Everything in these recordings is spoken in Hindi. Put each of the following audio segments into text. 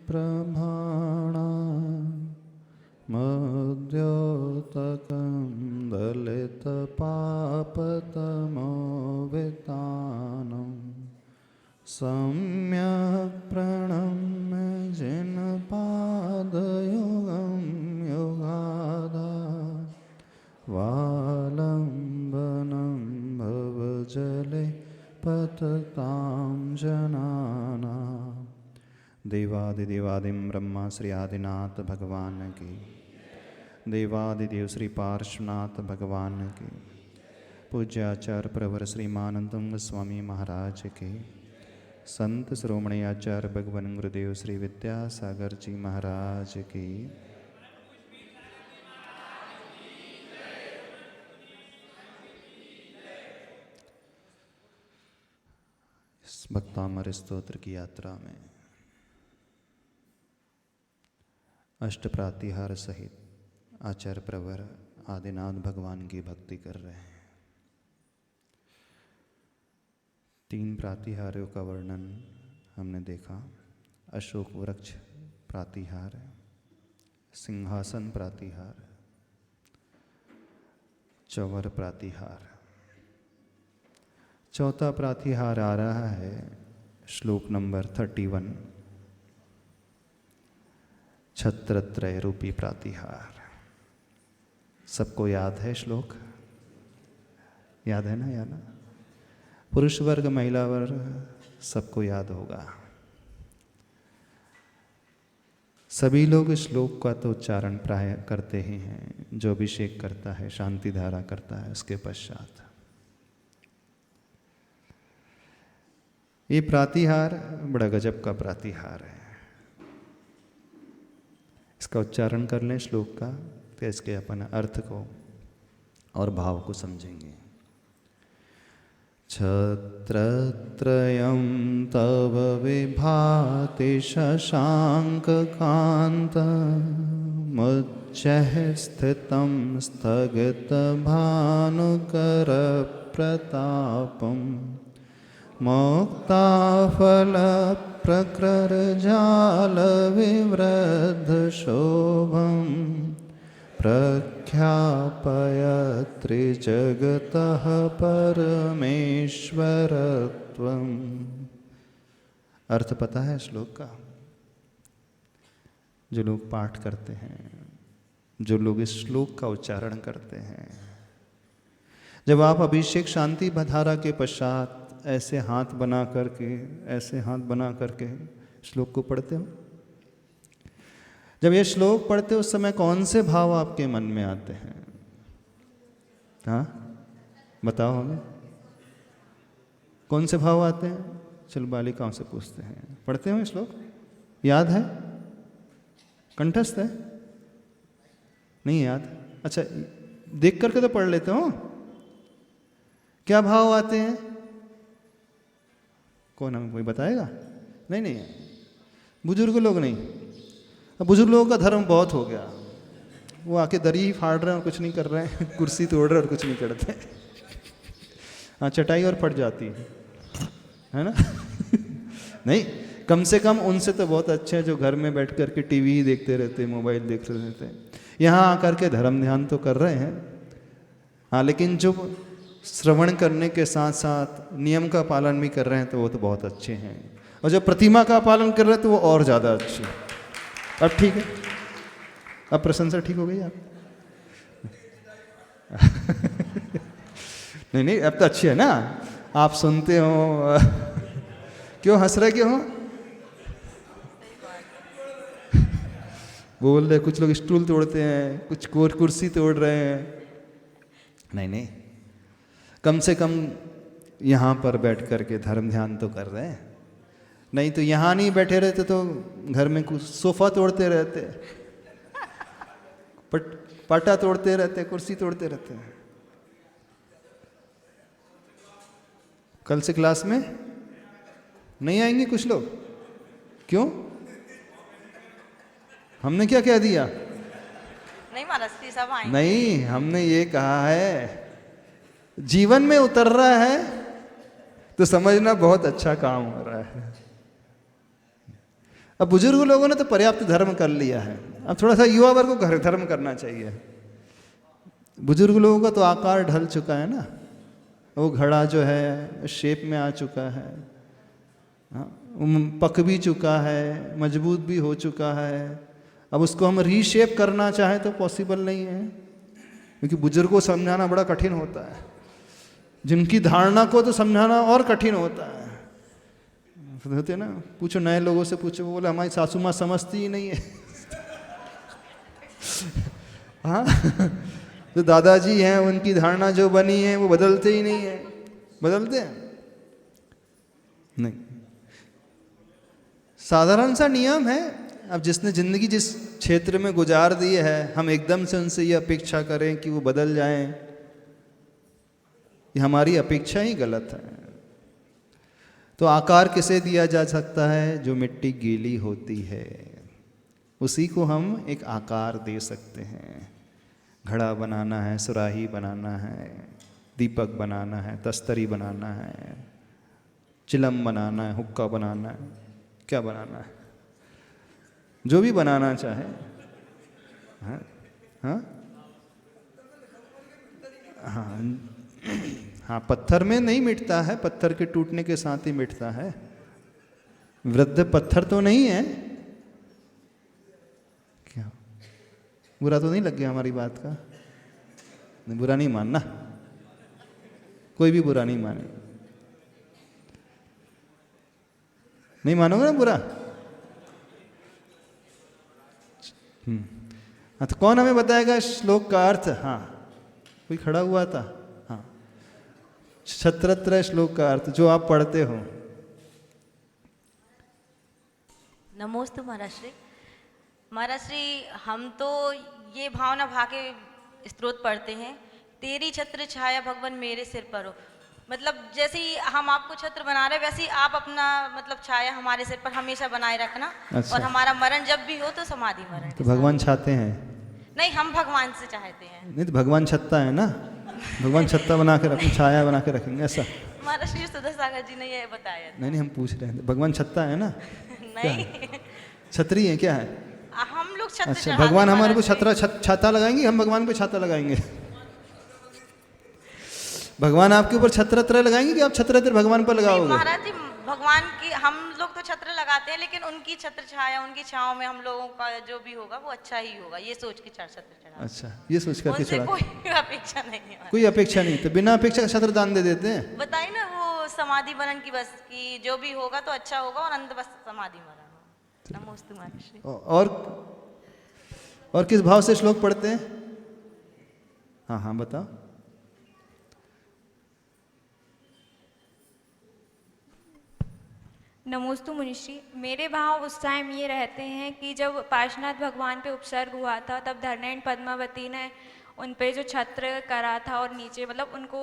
प्रभाणा मद्योतकं दलितपापतमोवितानं सम्यक् प्रणम्य जिनपादयुगं युगाधात् वालम्बनं भवजले पततां जनानां। देवादिदेवादिं ब्रह्मा श्री आदिनाथ भगवान की, देवादिदेव श्री पार्श्वनाथ भगवान की, पूज्य आचार्य प्रवर श्री मानंदुंग स्वामी महाराज के, संत श्रोमणी आचार्य भगवान गुरुदेव श्री विद्यासागर जी महाराज की। इस भक्तामर स्तोत्र की यात्रा में अष्ट प्रातिहार सहित आचार्य प्रवर आदिनाथ भगवान की भक्ति कर रहे हैं। 3 प्रातिहारों का वर्णन हमने देखा। अशोक वृक्ष प्रातिहार, सिंहासन प्रातिहार, चौवर प्रातिहार। चौथा प्रातिहार आ रहा है श्लोक नंबर 31, छत्रत्रय रूपी प्रातिहार। सबको याद है श्लोक? याद है ना? याद ना? पुरुष वर्ग महिला वर्ग सबको याद होगा। सभी लोग इस श्लोक का तो उच्चारण प्राय करते ही हैं। जो अभिषेक करता है, शांति धारा करता है, उसके पश्चात ये प्रातिहार बड़ा गजब का प्रातिहार है। इसका उच्चारण कर लें श्लोक का, फिर इसके अपन अर्थ को और भाव को समझेंगे। छत्रत्रयं तव विभाति शशाङ्ककान्तमुच्चैः स्थितं स्थगितभानुकरप्रतापं मुक्ताफलप्रकृरजालविवृद्धशोभं प्रख्यापयत्रिजगतः परमेश्वरत्वम्। अर्थ पता है श्लोक का? जो लोग पाठ करते हैं, जो लोग इस श्लोक का उच्चारण करते हैं, जब आप अभिषेक शांति धारा के पश्चात ऐसे हाथ बना करके श्लोक को पढ़ते हो, जब ये श्लोक पढ़ते हो उस समय कौन से भाव आपके मन में आते हैं? हाँ बताओ हमें, कौन से भाव आते हैं? चलो बालिकाओं से पूछते हैं। पढ़ते हो ये श्लोक? याद है? कंठस्थ है? नहीं याद? अच्छा, देख करके तो पढ़ लेते हो। क्या भाव आते हैं? कौन हमें कोई बताएगा? नहीं, बुजुर्ग लोग नहीं। अब बुजुर्ग लोगों का धर्म बहुत हो गया, वो आके दरी फाड़ रहे हैं और कुछ नहीं कर रहे हैं, कुर्सी तोड़ रहे हैं और कुछ नहीं करते। हाँ, चटाई और फट जाती है ना? नहीं, कम से कम उनसे तो बहुत अच्छे हैं जो घर में बैठ कर के टीवी ही देखते रहते, मोबाइल देखते रहते। यहाँ आकर के धर्म ध्यान तो कर रहे हैं। हाँ, लेकिन जो श्रवण करने के साथ साथ नियम का पालन भी कर रहे हैं तो वो तो बहुत अच्छे हैं, और जो प्रतिमा का पालन कर रहे हैं तो वो और ज़्यादा अच्छे। अब ठीक है? अब प्रशंसा ठीक हो गई आप? नहीं, अब तो अच्छी है ना? आप सुनते हो। क्यों हंस रहे क्यों हो? बोल रहे कुछ लोग स्टूल तोड़ते हैं, कुछ कुर्सी तोड़ रहे हैं। नहीं, कम से कम यहाँ पर बैठ करके धर्म ध्यान तो कर रहे हैं। नहीं तो यहाँ नहीं बैठे रहते तो घर में कुछ सोफा तोड़ते रहते, पाटा तोड़ते रहते, कुर्सी तोड़ते रहते हैं। कल से क्लास में नहीं आएंगे कुछ लोग? क्यों? हमने क्या कह दिया? नहीं महाराज, सब आएंगे। नहीं, हमने ये कहा है जीवन में उतर रहा है तो समझना बहुत अच्छा काम हो रहा है। अब बुजुर्ग लोगों ने तो पर्याप्त धर्म कर लिया है, अब थोड़ा सा युवा वर्ग को धर्म करना चाहिए। बुजुर्ग लोगों का तो आकार ढल चुका है ना, वो घड़ा जो है शेप में आ चुका है, पक भी चुका है, मजबूत भी हो चुका है। अब उसको हम रीशेप करना चाहें तो पॉसिबल नहीं है, क्योंकि बुजुर्ग को समझाना बड़ा कठिन होता है, जिनकी धारणा को तो समझाना और कठिन होता है। होते ना, पूछो नए लोगों से पूछो, वो बोले हमारी सासू माँ समझती ही नहीं है। हाँ, जो दादाजी हैं उनकी धारणा जो बनी है वो बदलते ही नहीं है। बदलते हैं नहीं, साधारण सा नियम है। अब जिसने जिंदगी जिस क्षेत्र में गुजार दी है, हम एकदम से उनसे ये अपेक्षा करें कि वो बदल जाएं, ये हमारी अपेक्षा ही गलत है। तो आकार किसे दिया जा सकता है? जो मिट्टी गीली होती है उसी को हम एक आकार दे सकते हैं। घड़ा बनाना है, सुराही बनाना है, दीपक बनाना है, तस्तरी बनाना है, चिलम बनाना है, हुक्का बनाना है, क्या बनाना है, जो भी बनाना चाहे। हाँ हाँ हाँ हाँ, पत्थर में नहीं मिटता है, पत्थर के टूटने के साथ ही मिटता है। वृद्ध पत्थर तो नहीं है क्या? बुरा तो नहीं लग गया हमारी बात का? नहीं, बुरा नहीं मानना, कोई भी बुरा नहीं माने। नहीं मानोगे ना बुरा? हाँ, तो कौन हमें बताएगा श्लोक का अर्थ? हाँ, कोई खड़ा हुआ था। हाँ, क्षत्रत्रय श्लोक का अर्थ जो आप पढ़ते हो। नमोस्तु महाराष्ट्री। महाराष्ट्री, हम तो ये भावना भाके स्तोत्र पढ़ते हैं, तेरी छत्र छाया भगवान मेरे सिर पर हो। मतलब जैसे ही हम आपको छत्र बना रहे वैसे ही आप अपना मतलब छाया हमारे सिर पर हमेशा बनाए रखना। अच्छा। और हमारा मरण जब भी हो तो समाधि मरण। तो भगवान चाहते हैं? नहीं, हम भगवान से चाहते हैं। नहीं तो भगवान छत्ता है ना, भगवान छत्ता बना के रखें, छाया बना के रखेंगे ऐसा? महाराष्ट्री सुधा सागर जी ने ये बताया। नहीं, हम पूछ रहे हैं, भगवान छत्ता है ना? नहीं, छतरी है क्या है? हम लोग छत्र अच्छा, चढ़ाते भगवान हमारे को महाराष्ट्री। छाता लगाएंगे, हम भगवान पे छाता लगाएंगे। भगवान आपके ऊपर छत्रत्र लगाएंगे कि आप छत्रत्र भगवान पर लगाओगे? महाराज जी, भगवान की हम लोग तो छत्र लगाते हैं, लेकिन उनकी छत्र छाया, उनकी छांव में हम लोगों का जो भी होगा वो अच्छा ही होगा, ये सोच के छत्र चढ़ा। अच्छा, ये सोच करके उनसे चढ़ा। कोई अपेक्षा नहीं है। कोई अपेक्षा नहीं, तो बिना अपेक्षा का छत्र दान दे देते हैं। बताइए ना, वो समाधि मरण की बस की जो भी होगा तो अच्छा होगा, और अंत बस समाधि मरण हो। नमोस्तु महाराष्ट्री। और किस भाव से श्लोक पढ़ते हैं? हाँ हाँ बताओ। नमोस्तु मुनिश्री। मेरे भाव उस टाइम ये रहते हैं कि जब पार्श्वनाथ भगवान पे उपसर्ग हुआ था, तब धरणेन पद्मावती ने उन पे जो छत्र करा था और नीचे मतलब उनको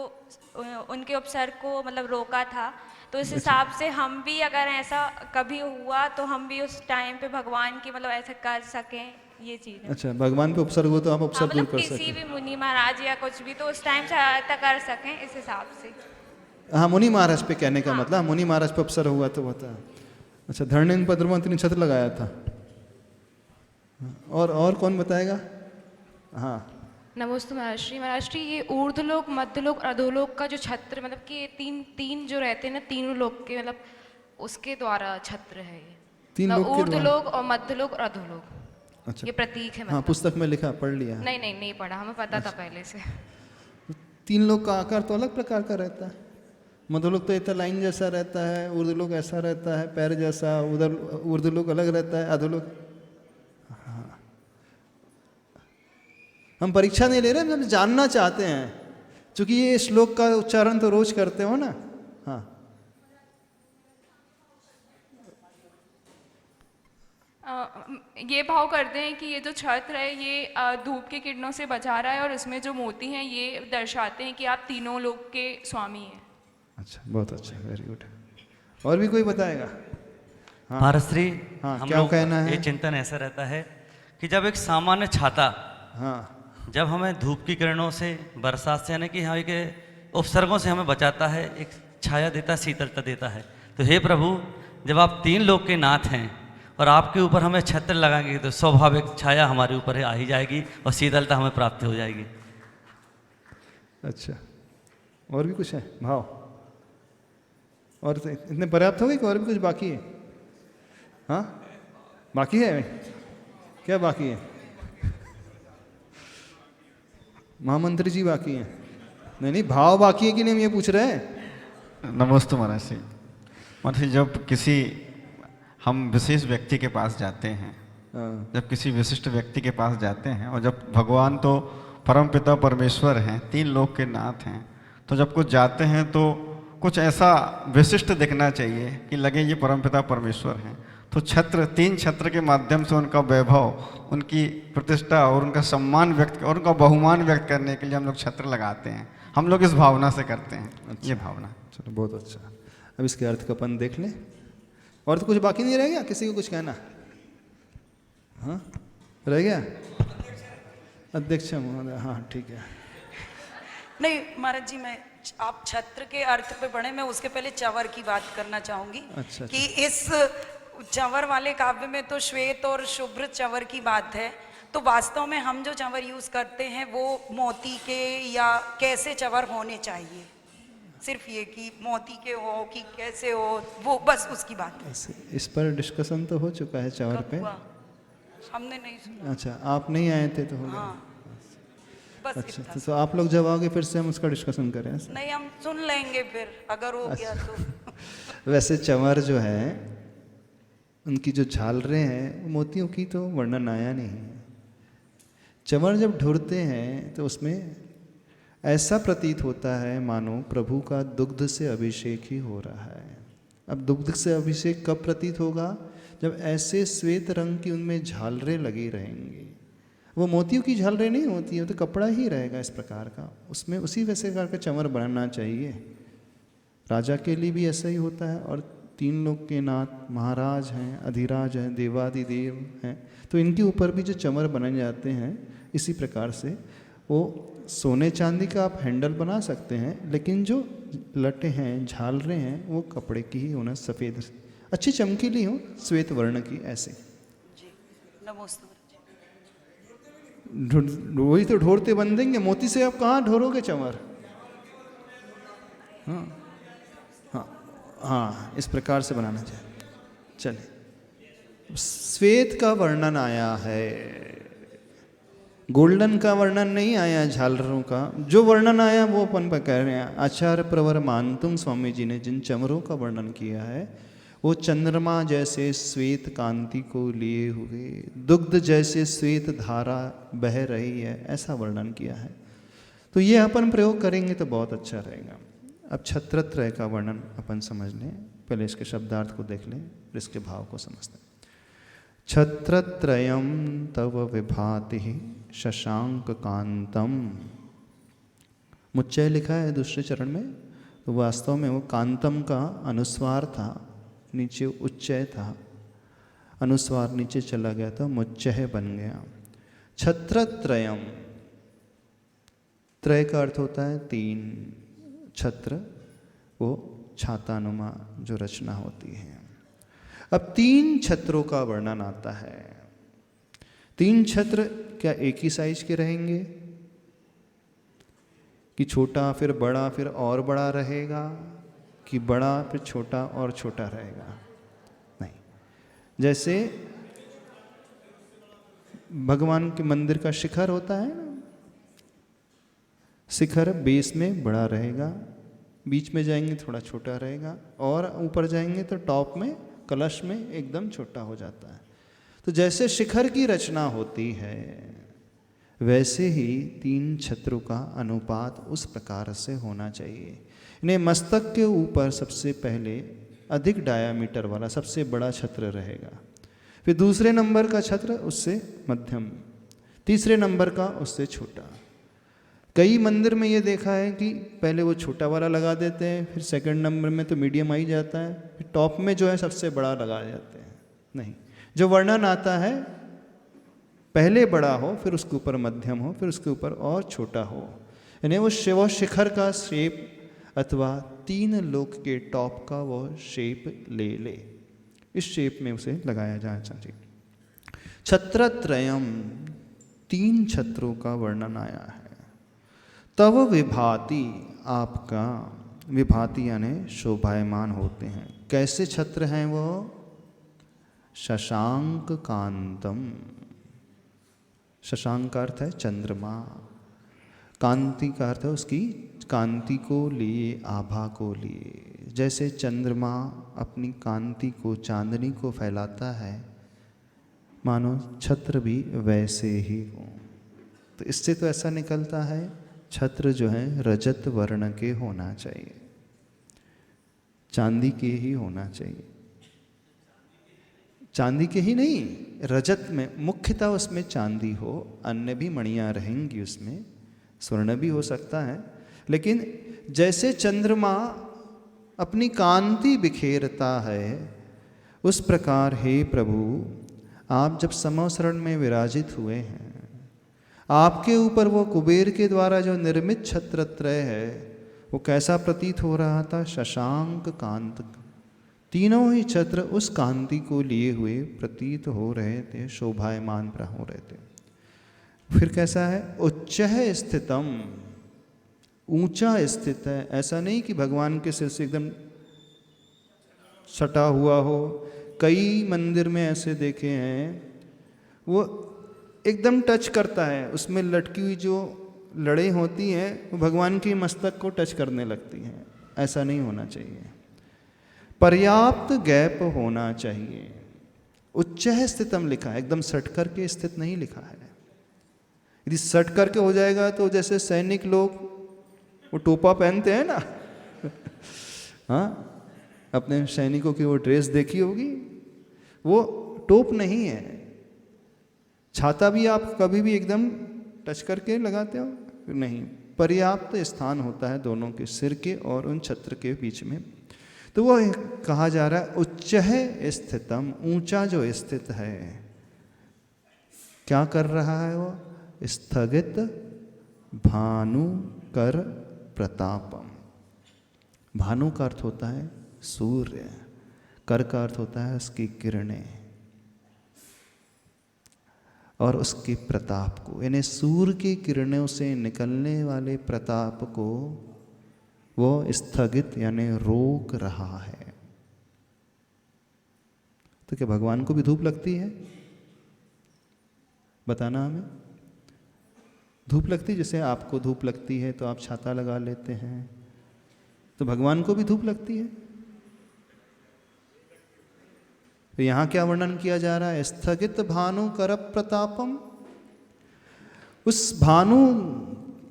उनके उपसर्ग को मतलब रोका था। तो इस हिसाब से हम भी अगर ऐसा कभी हुआ तो हम भी उस टाइम पे भगवान की मतलब ऐसा कर सकें, ये चीज़। अच्छा, भगवान पे उपसर्ग हो तो आप उपसर्ग दूर मतलब कर किसी सकें। भी मुनि महाराज या कुछ भी तो उस टाइम सहायता कर सकें, इस हिसाब से। हाँ, मुनि महाराज पे कहने का मतलब मुनि महाराज पे उपसर्ग हुआ तो होता। अच्छा, धरणेन पद्मावती ने छत्र लगाया था। और कौन बताएगा? हाँ। नमोस्तु महाराष्ट्री। महाराष्ट्री, ये ऊर्ध्वलोक, मध्यलोक, अधोलोक का जो छत्र मतलब कि ये तीन जो रहते हैं ना, तीनों लोक के मतलब उसके द्वारा छत्र है ये। तीन लोक के द्वारा? ऊर्ध्वलोक और मध्यलोक और अधोलोक। अच्छा, ये प्रतीक है हाँ, मतलब। पुस्तक में लिखा, पढ़ लिया। नहीं पढ़ा, हमें पता था पहले से। तीन लोक का आकार तो अलग प्रकार का रहता है। मध्यलोक तो इतना लाइन जैसा रहता है, ऊर्ध्वलोक ऐसा रहता है पैर जैसा, उधर ऊर्ध्वलोक अलग रहता है, अधोलोक। हाँ, हम परीक्षा नहीं ले रहे, हम जानना चाहते हैं, क्योंकि ये श्लोक का उच्चारण तो रोज करते हो ना। हाँ, ये भाव करते हैं कि ये जो छत्र है ये धूप की किरणों से बचा रहा है, और इसमें जो मोती हैं ये दर्शाते हैं कि आप तीनों लोक के स्वामी हैं। अच्छा, बहुत अच्छा, वेरी गुड। और भी कोई बताएगा? हाँ महाराष्ट्री, हाँ, हम क्या लोग कहना है? ये चिंतन ऐसा रहता है कि जब एक सामान्य छाता, हाँ, जब हमें धूप की किरणों से, बरसात से, यानी कि हाँ एक उपसर्गों से हमें बचाता है, एक छाया देता है, शीतलता देता है, तो हे प्रभु, जब आप तीन लोक के नाथ हैं और आपके ऊपर हमें छत्र लगाएंगे तो स्वाभाविक छाया हमारे ऊपर आ ही जाएगी और शीतलता हमें प्राप्त हो जाएगी। अच्छा, और भी कुछ है भाव? और तो इतने पर्याप्त हो गए कि और भी कुछ बाकी है? हाँ, बाकी है? क्या बाकी है? महामंत्री जी बाकी हैं? नहीं, भाव बाकी है कि नहीं, हम ये पूछ रहे हैं। नमस्ते महाराज जी। महाराज जी, जब किसी हम विशेष व्यक्ति के पास जाते हैं, हाँ, जब किसी विशिष्ट व्यक्ति के पास जाते हैं, और जब भगवान तो परमपिता परमेश्वर हैं, 3 लोक के नाथ हैं, तो जब कुछ जाते हैं तो कुछ ऐसा विशिष्ट दिखना चाहिए कि लगे ये परमपिता परमेश्वर हैं। तो छत्र, 3 छत्र के माध्यम से उनका वैभव, उनकी प्रतिष्ठा और उनका सम्मान व्यक्त और उनका बहुमान व्यक्त करने के लिए हम लोग छत्र लगाते हैं। हम लोग इस भावना से करते हैं। अच्छा। ये भावना। चलो, बहुत अच्छा। अब इसके अर्थ का अपन देख लें। और तो कुछ बाकी नहीं रह गया? किसी को कुछ कहना? हाँ, रह गया? अध्यक्ष महोदय, हाँ ठीक है। नहीं महाराज जी, मैं आप छत्र के अर्थ पे बढ़े, मैं उसके पहले चंवर की बात करना चाहूंगी। अच्छा। कि इस चंवर वाले काव्य में तो श्वेत और शुभ्र चंवर की बात है, तो वास्तव में हम जो चंवर यूज करते हैं वो मोती के या कैसे चंवर होने चाहिए? सिर्फ ये कि मोती के हो कि कैसे हो, वो बस उसकी बात है। इस पर डिस्कशन तो हो चुका है चंवर पे। हुआ? हमने नहीं सुना। अच्छा, आप नहीं आए थे तो हो गया। हाँ, बस अच्छा, इतना। तो आप लोग जब आओगे फिर से हम उसका डिस्कशन करें। नहीं, हम सुन लेंगे फिर अगर हो गया तो। वैसे चंवर जो है, उनकी जो झालरें हैं, मोतियों की तो वर्णन आया नहीं है। चंवर जब ढूंढते हैं तो उसमें ऐसा प्रतीत होता है मानो प्रभु का दुग्ध से अभिषेक ही हो रहा है। अब दुग्ध से अभिषेक कब प्रतीत होगा? जब ऐसे श्वेत रंग की उनमें झालरें लगी रहेंगी। वो मोतियों की झालरें नहीं होती हैं, तो कपड़ा ही रहेगा इस प्रकार का, उसमें उसी वैसे प्रकार का चंवर बनना चाहिए। राजा के लिए भी ऐसा ही होता है। और 3 लोक के नाथ महाराज हैं, अधिराज हैं, देवादिदेव हैं, तो इनके ऊपर भी जो चंवर बनाए जाते हैं इसी प्रकार से। वो सोने चांदी का आप हैंडल बना सकते हैं, लेकिन जो लटे हैं, झालरें हैं, वो कपड़े की ही होना, सफ़ेद अच्छी चमकीली हो, श्वेत वर्ण की, ऐसे। जी, नमस्ते। वही तो ढोरते बन देंगे। मोती से आप कहाँ ढोरोगे चंवर? हाँ हाँ हाँ, इस प्रकार से बनाना चाहिए। चलिए, श्वेत का वर्णन आया है, गोल्डन का वर्णन नहीं आया, झालरों का। जो वर्णन आया वो अपन पर कह रहे हैं। आचार्य प्रवर मानतुम स्वामी जी ने जिन चमरों का वर्णन किया है वो चंद्रमा जैसे श्वेत कांति को लिए हुए, दुग्ध जैसे श्वेत धारा बह रही है, ऐसा वर्णन किया है। तो ये अपन प्रयोग करेंगे तो बहुत अच्छा रहेगा। अब छत्रत्रय का वर्णन अपन समझ लें। पहले इसके शब्दार्थ को देख लें, फिर इसके भाव को समझते हैं। छत्रत्रयम तव विभाति शशांक कांतम। मुच्चय लिखा है दूसरे चरण में, तो वास्तव में वो कांतम का अनुस्वार था, नीचे उच्चय था, अनुस्वार नीचे चला गया तो मुच्चय बन गया। छत्रत्रयम, त्रय का अर्थ होता है 3, छत्र वो छातानुमा जो रचना होती है। अब 3 छत्रों का वर्णन आता है। 3 छत्र क्या एक ही साइज के रहेंगे कि छोटा फिर बड़ा फिर और बड़ा रहेगा, कि बड़ा फिर छोटा और छोटा रहेगा? नहीं। जैसे भगवान के मंदिर का शिखर होता है ना, शिखर बेस में बड़ा रहेगा, बीच में जाएंगे थोड़ा छोटा रहेगा, और ऊपर जाएंगे तो टॉप में कलश में एकदम छोटा हो जाता है। तो जैसे शिखर की रचना होती है वैसे ही 3 छत्रों का अनुपात उस प्रकार से होना चाहिए। इन्हें मस्तक के ऊपर सबसे पहले अधिक डायामीटर वाला सबसे बड़ा छत्र रहेगा, फिर दूसरे नंबर का छत्र उससे मध्यम, तीसरे नंबर का उससे छोटा। कई मंदिर में ये देखा है कि पहले वो छोटा वाला लगा देते हैं, फिर सेकंड नंबर में तो मीडियम आ ही जाता है, फिर टॉप में जो है सबसे बड़ा लगा देते हैं। नहीं, जो वर्णन आता है पहले बड़ा हो, फिर उसके ऊपर मध्यम हो, फिर उसके ऊपर और छोटा हो, यानी वो शिखर का शेप अथवा 3 लोक के टॉप का वो शेप ले ले। इस शेप में उसे लगाया जाना चाहिए। छत्रत्रयम, 3 छत्रों का वर्णन आया है। तव विभाति, आपका, विभाति यानी शोभायमान होते हैं। कैसे छत्र हैं वो? शशांक कांतम, शशांक का अर्थ है चंद्रमा, कांति का अर्थ है उसकी कांति को लिए, आभा को लिए। जैसे चंद्रमा अपनी कांति को, चांदनी को फैलाता है, मानो छत्र भी वैसे ही हो। तो इससे तो ऐसा निकलता है छत्र जो है रजत वर्ण के होना चाहिए, चांदी के ही होना चाहिए। चांदी के ही नहीं, रजत में मुख्यतः उसमें चांदी हो, अन्य भी मणियाँ रहेंगी उसमें, स्वर्ण भी हो सकता है, लेकिन जैसे चंद्रमा अपनी कांति बिखेरता है, उस प्रकार हे प्रभु आप जब समवसरण में विराजित हुए हैं, आपके ऊपर वो कुबेर के द्वारा जो निर्मित छत्रत्रय है वो कैसा प्रतीत हो रहा था? शशांक कांत, तीनों ही छत्र उस कांति को लिए हुए प्रतीत हो रहे थे, शोभायमान हो रहे थे। फिर कैसा है? उच्चः स्थितम, ऊंचा स्थित है। ऐसा नहीं कि भगवान के सिर से एकदम सटा हुआ हो, कई मंदिर में ऐसे देखे हैं वो एकदम टच करता है, उसमें लटकी हुई जो लड़ें होती हैं वो भगवान के मस्तक को टच करने लगती हैं। ऐसा नहीं होना चाहिए, पर्याप्त गैप होना चाहिए। उच्चः स्थितम लिखा है, एकदम सट करके स्थित नहीं लिखा है। यदि सट करके हो जाएगा तो जैसे सैनिक लोग वो टोपा पहनते हैं ना हाँ, अपने सैनिकों की वो ड्रेस देखी होगी, वो टोप नहीं है। छाता भी आप कभी भी एकदम टच करके लगाते हो नहीं, पर्याप्त स्थान होता है दोनों के, सिर के और उन छत्र के बीच में। तो वो कहा जा रहा है उच्चः स्थितम, ऊंचा जो स्थित है। क्या कर रहा है वो? स्थगित भानु कर प्रतापम। भानु का अर्थ होता है सूर्य, कर का अर्थ होता है उसकी किरणें, और उसके प्रताप को, यानी सूर्य की किरणों से निकलने वाले प्रताप को वो स्थगित यानी रोक रहा है। तो क्या भगवान को भी धूप लगती है? बताना हमें। धूप लगती, जैसे आपको धूप लगती है तो आप छाता लगा लेते हैं, तो भगवान को भी धूप लगती है। तो यहाँ क्या वर्णन किया जा रहा है? स्थगित भानु कर प्रतापम। उस भानु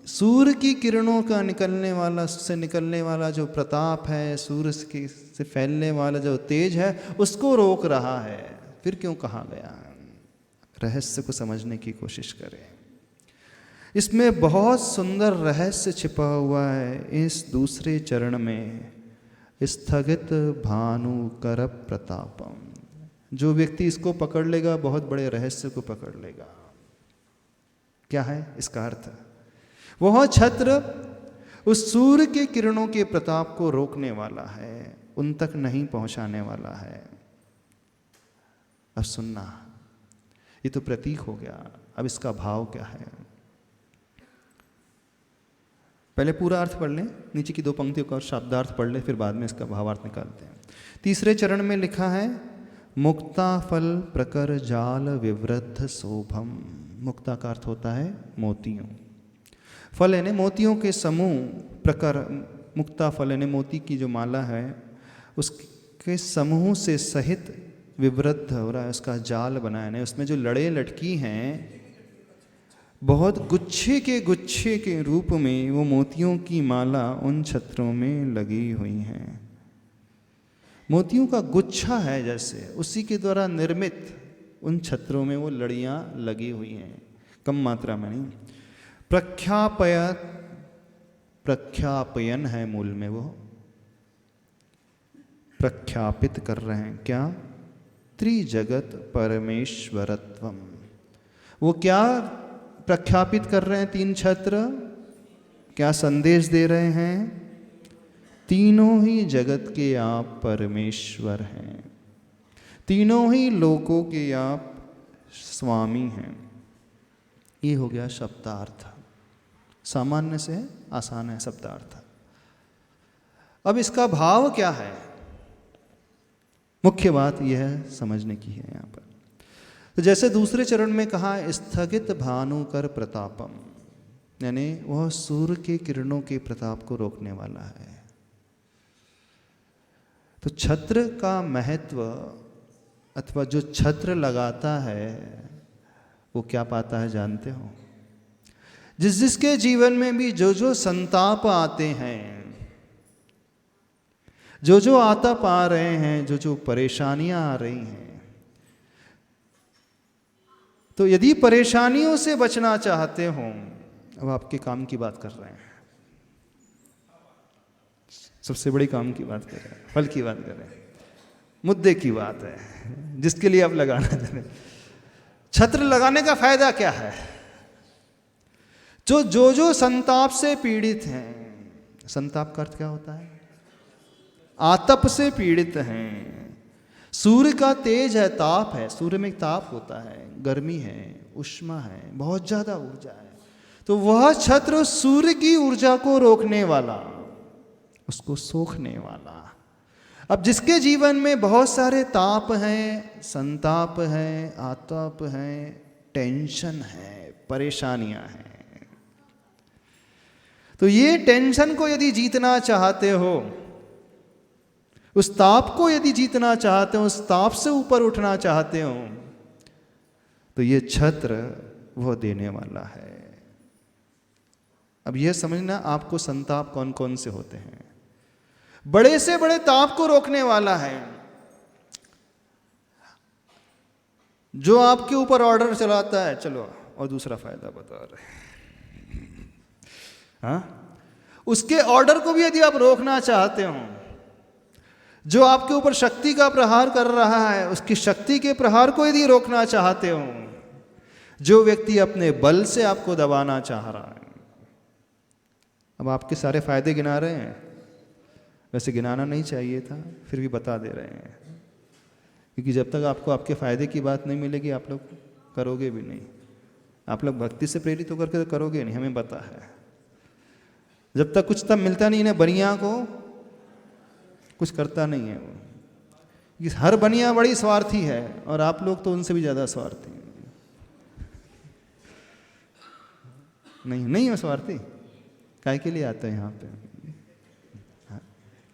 सूर्य की किरणों का निकलने वाला, से निकलने वाला जो प्रताप है, सूर्य से फैलने वाला जो तेज है, उसको रोक रहा है। फिर क्यों कहा गया? रहस्य को समझने की कोशिश करें। इसमें बहुत सुंदर रहस्य छिपा हुआ है इस दूसरे चरण में, स्थगित भानु कर प्रतापम। जो व्यक्ति इसको पकड़ लेगा बहुत बड़े रहस्य को पकड़ लेगा। क्या है इसका अर्थ? वह छत्र उस सूर्य के किरणों के प्रताप को रोकने वाला है, उन तक नहीं पहुंचाने वाला है। अब सुनना, ये तो प्रतीक हो गया, अब इसका भाव क्या है? पहले पूरा अर्थ पढ़ लें, नीचे की 2 पंक्तियों का शब्दार्थ पढ़ लें, फिर बाद में इसका भावार्थ निकालते हैं। तीसरे चरण में लिखा है मुक्ता फल प्रकर जाल विवृद्ध शोभम। मुक्ता का अर्थ होता है मोतियों, फल यानी मोतियों के समूह, प्रकर मुक्ता फल यानी मोती की जो माला है उसके समूह से सहित विवृद्ध हो रहा है, उसका जाल बनाया है। उसमें जो लड़े लटकी हैं बहुत गुच्छे के रूप में वो मोतियों की माला उन छत्रों में लगी हुई हैं। मोतियों का गुच्छा है जैसे, उसी के द्वारा निर्मित उन छत्रों में वो लड़ियाँ लगी हुई हैं, कम मात्रा में नहीं। प्रख्यापयन है मूल में, वो प्रख्यापित कर रहे हैं क्या? त्रिजगत परमेश्वरत्वम। वो क्या प्रख्यापित कर रहे हैं? 3 छत्र क्या संदेश दे रहे हैं? तीनों ही जगत के आप परमेश्वर हैं। तीनों ही लोकों के आप स्वामी हैं। ये हो गया शब्दार्थ। सामान्य से आसान है शब्दार्थ। अब इसका भाव क्या है, मुख्य बात यह समझने की है यहाँ पर। तो जैसे दूसरे चरण में कहा स्थगित भानुकर प्रतापम, यानी वह सूर्य के किरणों के प्रताप को रोकने वाला है। तो छत्र का महत्व अथवा जो छत्र लगाता है वो क्या पाता है जानते हो? जिसके जीवन में भी जो संताप आते हैं, जो आता पा रहे हैं, जो परेशानियां आ रही हैं, तो यदि परेशानियों से बचना चाहते हो, अब आपके काम की बात कर रहे हैं, सबसे बड़ी काम की बात कर रहे हैं, फल की बात कर रहे हैं, मुद्दे की बात है जिसके लिए आप लगाना चाहते हैं। छत्र लगाने का फायदा क्या है? जो संताप से पीड़ित हैं, संताप का अर्थ क्या होता है? आतप से पीड़ित हैं। सूर्य का तेज है, ताप है, सूर्य में ताप होता है, गर्मी है, उष्मा है, बहुत ज्यादा ऊर्जा है। तो वह छत्र सूर्य की ऊर्जा को रोकने वाला, उसको सोखने वाला। अब जिसके जीवन में बहुत सारे ताप हैं, संताप है, आतप है, टेंशन है, परेशानियां हैं, तो ये टेंशन को यदि जीतना चाहते हो, उस ताप को यदि जीतना चाहते हो, उस ताप से ऊपर उठना चाहते हो, तो ये छत्र वो देने वाला है। अब यह समझना आपको संताप कौन कौन से होते हैं। बड़े से बड़े ताप को रोकने वाला है। जो आपके ऊपर ऑर्डर चलाता है, चलो और दूसरा फायदा बता रहे, हाँ, उसके ऑर्डर को भी यदि आप रोकना चाहते हो, जो आपके ऊपर शक्ति का प्रहार कर रहा है, उसकी शक्ति के प्रहार को यदि रोकना चाहते हो, जो व्यक्ति अपने बल से आपको दबाना चाह रहा है, अब आपके सारे फायदे गिना रहे हैं, वैसे गिनाना नहीं चाहिए था, फिर भी बता दे रहे हैं, क्योंकि जब तक आपको आपके फायदे की बात नहीं मिलेगी, आप लोग करोगे भी नहीं। आप लोग भक्ति से प्रेरित होकर के करोगे नहीं, हमें पता है। जब तक कुछ तब मिलता नहीं है, बनिया को कुछ करता नहीं है वो। हर बनिया बड़ी स्वार्थी है, और आप लोग तो उनसे भी ज्यादा स्वार्थी हैं। नहीं है स्वार्थी, काय के लिए आते हैं यहाँ पे?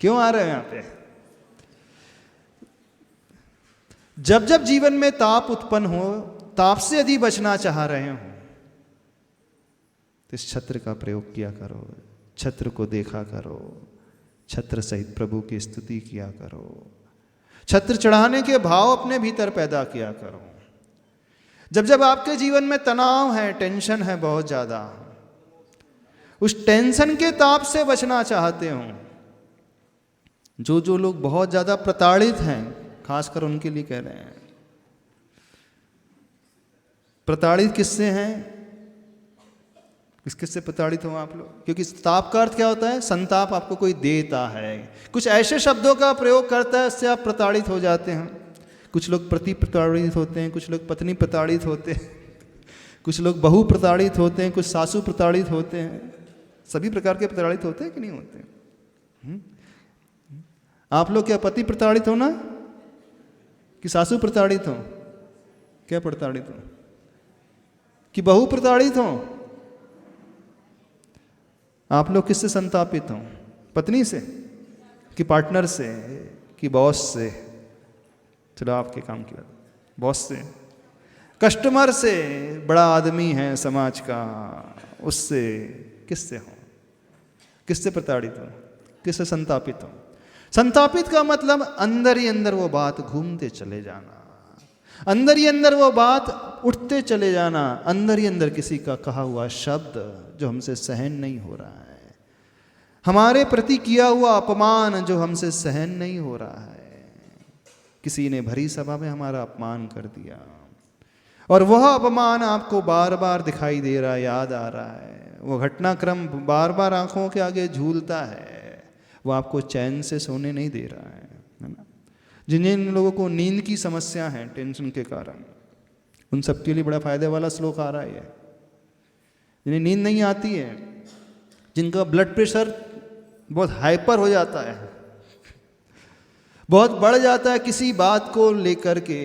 क्यों आ रहे हैं यहाँ पे? जब जब जीवन में ताप उत्पन्न हो, ताप से यदि बचना चाह रहे हो, तो इस छत्र का प्रयोग किया करो, छत्र को देखा करो, छत्र सहित प्रभु की स्तुति किया करो, छत्र चढ़ाने के भाव अपने भीतर पैदा किया करो। जब जब आपके जीवन में तनाव है, टेंशन है बहुत ज्यादा, उस टेंशन के ताप से बचना चाहते हो, जो लोग बहुत ज्यादा प्रताड़ित हैं, खासकर उनके लिए कह रहे हैं। प्रताड़ित किससे हैं? किससे प्रताड़ित हो आप लोग? क्योंकि ताप का अर्थ क्या होता है? संताप आपको कोई देता है, कुछ ऐसे शब्दों का प्रयोग करता है, उससे आप प्रताड़ित हो जाते हैं। कुछ लोग पति प्रताड़ित होते हैं, कुछ लोग पत्नी प्रताड़ित होते हैं, कुछ लोग बहू प्रताड़ित होते हैं, कुछ सासू प्रताड़ित होते हैं। सभी प्रकार के प्रताड़ित होते हैं कि नहीं होते? आप लोग क्या पति प्रताड़ित हो ना, कि सासू प्रताड़ित हो? क्या प्रताड़ित हो? कि बहू प्रताड़ित हो? आप लोग किससे संतापित हो? पत्नी से, कि पार्टनर से, कि बॉस से? चलो आपके काम की बात। बॉस से, कस्टमर से, बड़ा आदमी है समाज का, उससे, किससे हो? किससे प्रताड़ित हो? किससे संतापित हो? संतापित का मतलब अंदर ही अंदर वो बात घूमते चले जाना, अंदर ही अंदर वो बात उठते चले जाना, अंदर ही अंदर किसी का कहा हुआ शब्द जो हमसे सहन नहीं हो रहा है, हमारे प्रति किया हुआ अपमान जो हमसे सहन नहीं हो रहा है। किसी ने भरी सभा में हमारा अपमान कर दिया, और वह अपमान आपको बार बार दिखाई दे रहा है, याद आ रहा है, वो घटनाक्रम बार बार आंखों के आगे झूलता है, वो आपको चैन से सोने नहीं दे रहा है ना? जिन जिन लोगों को नींद की समस्या है टेंशन के कारण, उन सबके लिए बड़ा फायदे वाला श्लोक आ रहा है। जिन्हें नींद नहीं आती है, जिनका ब्लड प्रेशर बहुत हाइपर हो जाता है, बहुत बढ़ जाता है किसी बात को लेकर के,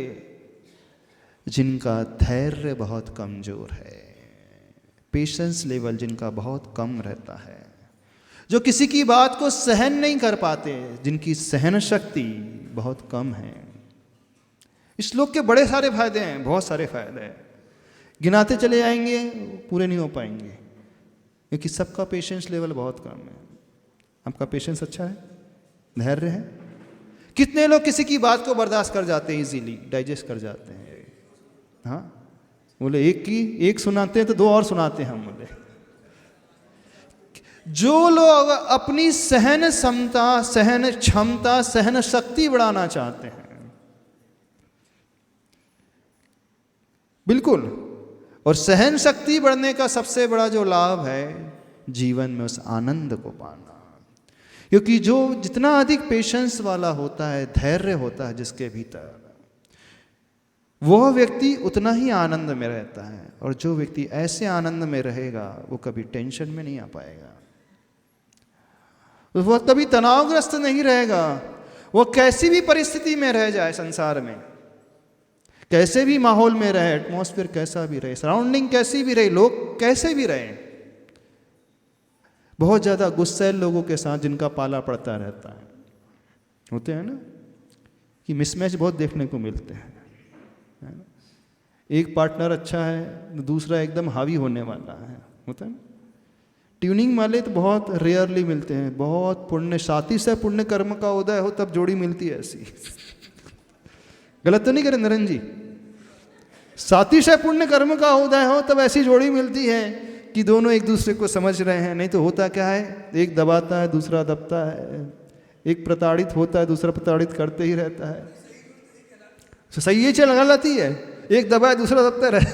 जिनका धैर्य बहुत कमजोर है, पेशेंस लेवल जिनका बहुत कम रहता है, जो किसी की बात को सहन नहीं कर पाते, जिनकी सहन शक्ति बहुत कम है। इस श्लोक के बड़े सारे फायदे हैं, बहुत सारे फायदे हैं, गिनाते चले जाएंगे पूरे नहीं हो पाएंगे, क्योंकि सबका पेशेंस लेवल बहुत कम है। आपका पेशेंस अच्छा है, धैर्य है? कितने लोग किसी की बात को बर्दाश्त कर जाते हैं, इजीली डाइजेस्ट कर जाते हैं। हाँ, बोले एक सुनाते हैं तो दो और सुनाते हैं हम। बोले जो लोग अपनी सहन क्षमता, सहन क्षमता, सहन शक्ति बढ़ाना चाहते हैं, बिल्कुल, और सहन शक्ति बढ़ने का सबसे बड़ा जो लाभ है जीवन में उस आनंद को पाना। क्योंकि जो जितना अधिक पेशेंस वाला होता है, धैर्य होता है जिसके भीतर, वह व्यक्ति उतना ही आनंद में रहता है। और जो व्यक्ति ऐसे आनंद में रहेगा वो कभी टेंशन में नहीं आ पाएगा, वह कभी तनावग्रस्त नहीं रहेगा। वो कैसी भी परिस्थिति में रह जाए संसार में, कैसे भी माहौल में रहे, एटमॉस्फेयर कैसा भी रहे, सराउंडिंग कैसी भी रहे, लोग कैसे भी रहे, बहुत ज़्यादा गुस्सैल लोगों के साथ जिनका पाला पड़ता रहता है, होते हैं ना कि मिसमैच बहुत देखने को मिलते हैं। एक पार्टनर अच्छा है, दूसरा एकदम हावी होने वाला है, होता है ना। ट्यूनिंग वाले तो बहुत रेयरली मिलते हैं, बहुत पुण्य, साथी से पुण्य कर्म का उदय हो तब जोड़ी मिलती है ऐसी। गलत तो नहीं करें नरेंद्र जी? साथी से पुण्य कर्म का उदय हो तब ऐसी जोड़ी मिलती है कि दोनों एक दूसरे को समझ रहे हैं। नहीं तो होता क्या है, एक दबाता है दूसरा दबता है, एक प्रताड़ित होता है दूसरा प्रताड़ित करते ही रहता है। तो सही ये चल गलती है, एक दबाए दूसरा दबता रहे।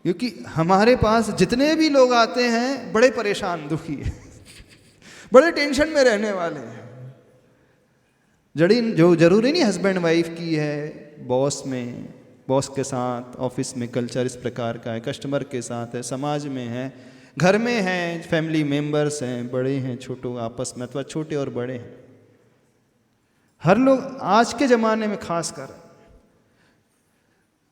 क्योंकि हमारे पास जितने भी लोग आते हैं बड़े परेशान, दुखी है, बड़े टेंशन में रहने वाले हैं। जो जरूरी नहीं हस्बैंड वाइफ की है, बॉस में, बॉस के साथ, ऑफिस में कल्चर इस प्रकार का है, कस्टमर के साथ है, समाज में है, घर में है, फैमिली मेंबर्स हैं, बड़े हैं छोटे आपस में, अथवा छोटे और बड़े हैं। हर लोग आज के ज़माने में खास कर,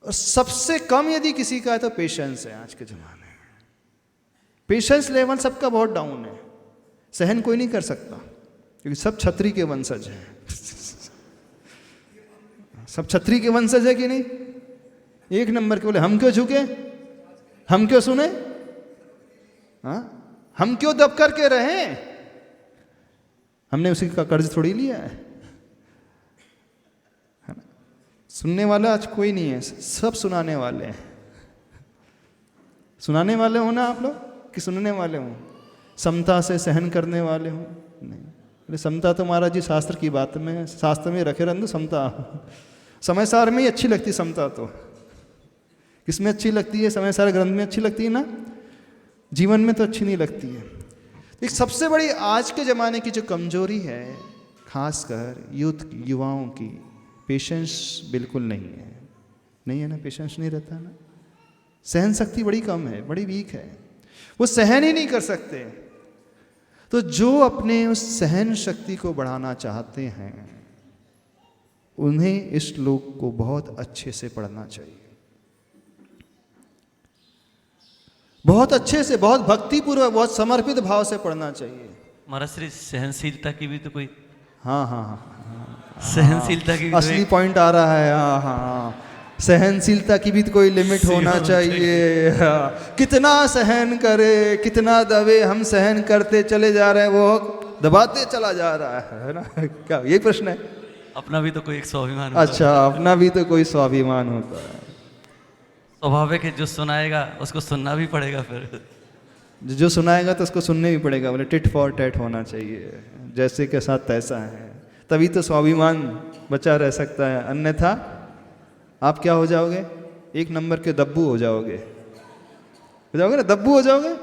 और सबसे कम यदि किसी का है तो पेशेंस है आज के ज़माने में। पेशेंस लेवल सबका बहुत डाउन है, सहन कोई नहीं कर सकता, क्योंकि सब छत्री के वंशज हैं। सब छत्री के वंशज है कि नहीं? एक नंबर के। बोले हम क्यों झुके, हम क्यों सुने, हाँ, हम क्यों दब करके रहे? हमने उसी का कर्ज थोड़ी लिया है ना? सुनने वाला आज कोई नहीं है, सब सुनाने वाले हैं। सुनाने वाले हो ना आप लोग कि सुनने वाले हो? समता से सहन करने वाले हो? नहीं। अरे समता तो महाराज जी शास्त्र की बात में, शास्त्र में रखे रंदो समता। समय सार में ही अच्छी लगती समता, तो किसमें अच्छी लगती है? समय सार ग्रंथ में अच्छी लगती है ना, जीवन में तो अच्छी नहीं लगती है। एक सबसे बड़ी आज के ज़माने की जो कमजोरी है, खासकर युवाओं की, पेशेंस बिल्कुल नहीं है। नहीं है ना, पेशेंस नहीं रहता ना, सहन शक्ति बड़ी कम है, बड़ी वीक है, वो सहन ही नहीं कर सकते। तो जो अपने उस सहन शक्ति को बढ़ाना चाहते हैं, उन्हें इस श्लोक को बहुत अच्छे से पढ़ना चाहिए, बहुत अच्छे से, बहुत भक्तिपूर्वक, बहुत समर्पित भाव से पढ़ना चाहिए। महाराज श्री सहनशीलता की भी तो कोई, हाँ हाँ हाँ, सहनशीलता की भी तो असली पॉइंट आ रहा है। हाँ हाँ, सहनशीलता की भी तो कोई लिमिट होना चाहिए। हाँ, कितना सहन करे, कितना दबे, हम सहन करते चले जा रहे हैं, वो दबाते चला जा रहा है ना। क्या यही प्रश्न है? अपना भी तो कोई एक स्वाभिमान होता अच्छा, अपना भी तो कोई स्वाभिमान होता है। स्वाभाविक है, जो सुनाएगा उसको सुनना भी पड़ेगा, फिर जो सुनाएगा तो उसको सुनने भी पड़ेगा। बोले टिट फॉर टैट होना चाहिए, जैसे के साथ तैसा है, तभी तो स्वाभिमान बचा रह सकता है। अन्यथा आप क्या हो जाओगे? एक नंबर के दब्बू हो जाओगे ना, दब्बू हो जाओगे।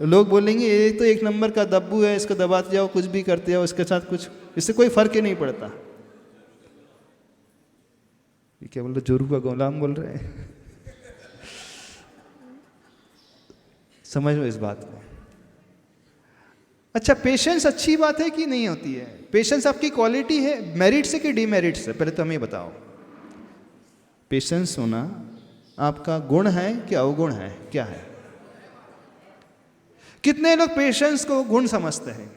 लोग बोलेंगे ये तो एक नंबर का दब्बू है, इसको दबाते जाओ, कुछ भी करते जाओ, इसके साथ कुछ, इससे कोई फर्क ही नहीं पड़ता। ये क्या बोल रहे, जोरू का गुलाम बोल रहे हैं। समझ लो इस बात को। अच्छा, पेशेंस अच्छी बात है कि नहीं होती है? पेशेंस आपकी क्वालिटी है, मेरिट से कि डीमेरिट से? पहले तो हमें बताओ, पेशेंस होना आपका गुण है कि अवगुण है, क्या है? कितने लोग पेशेंस को गुण समझते हैं?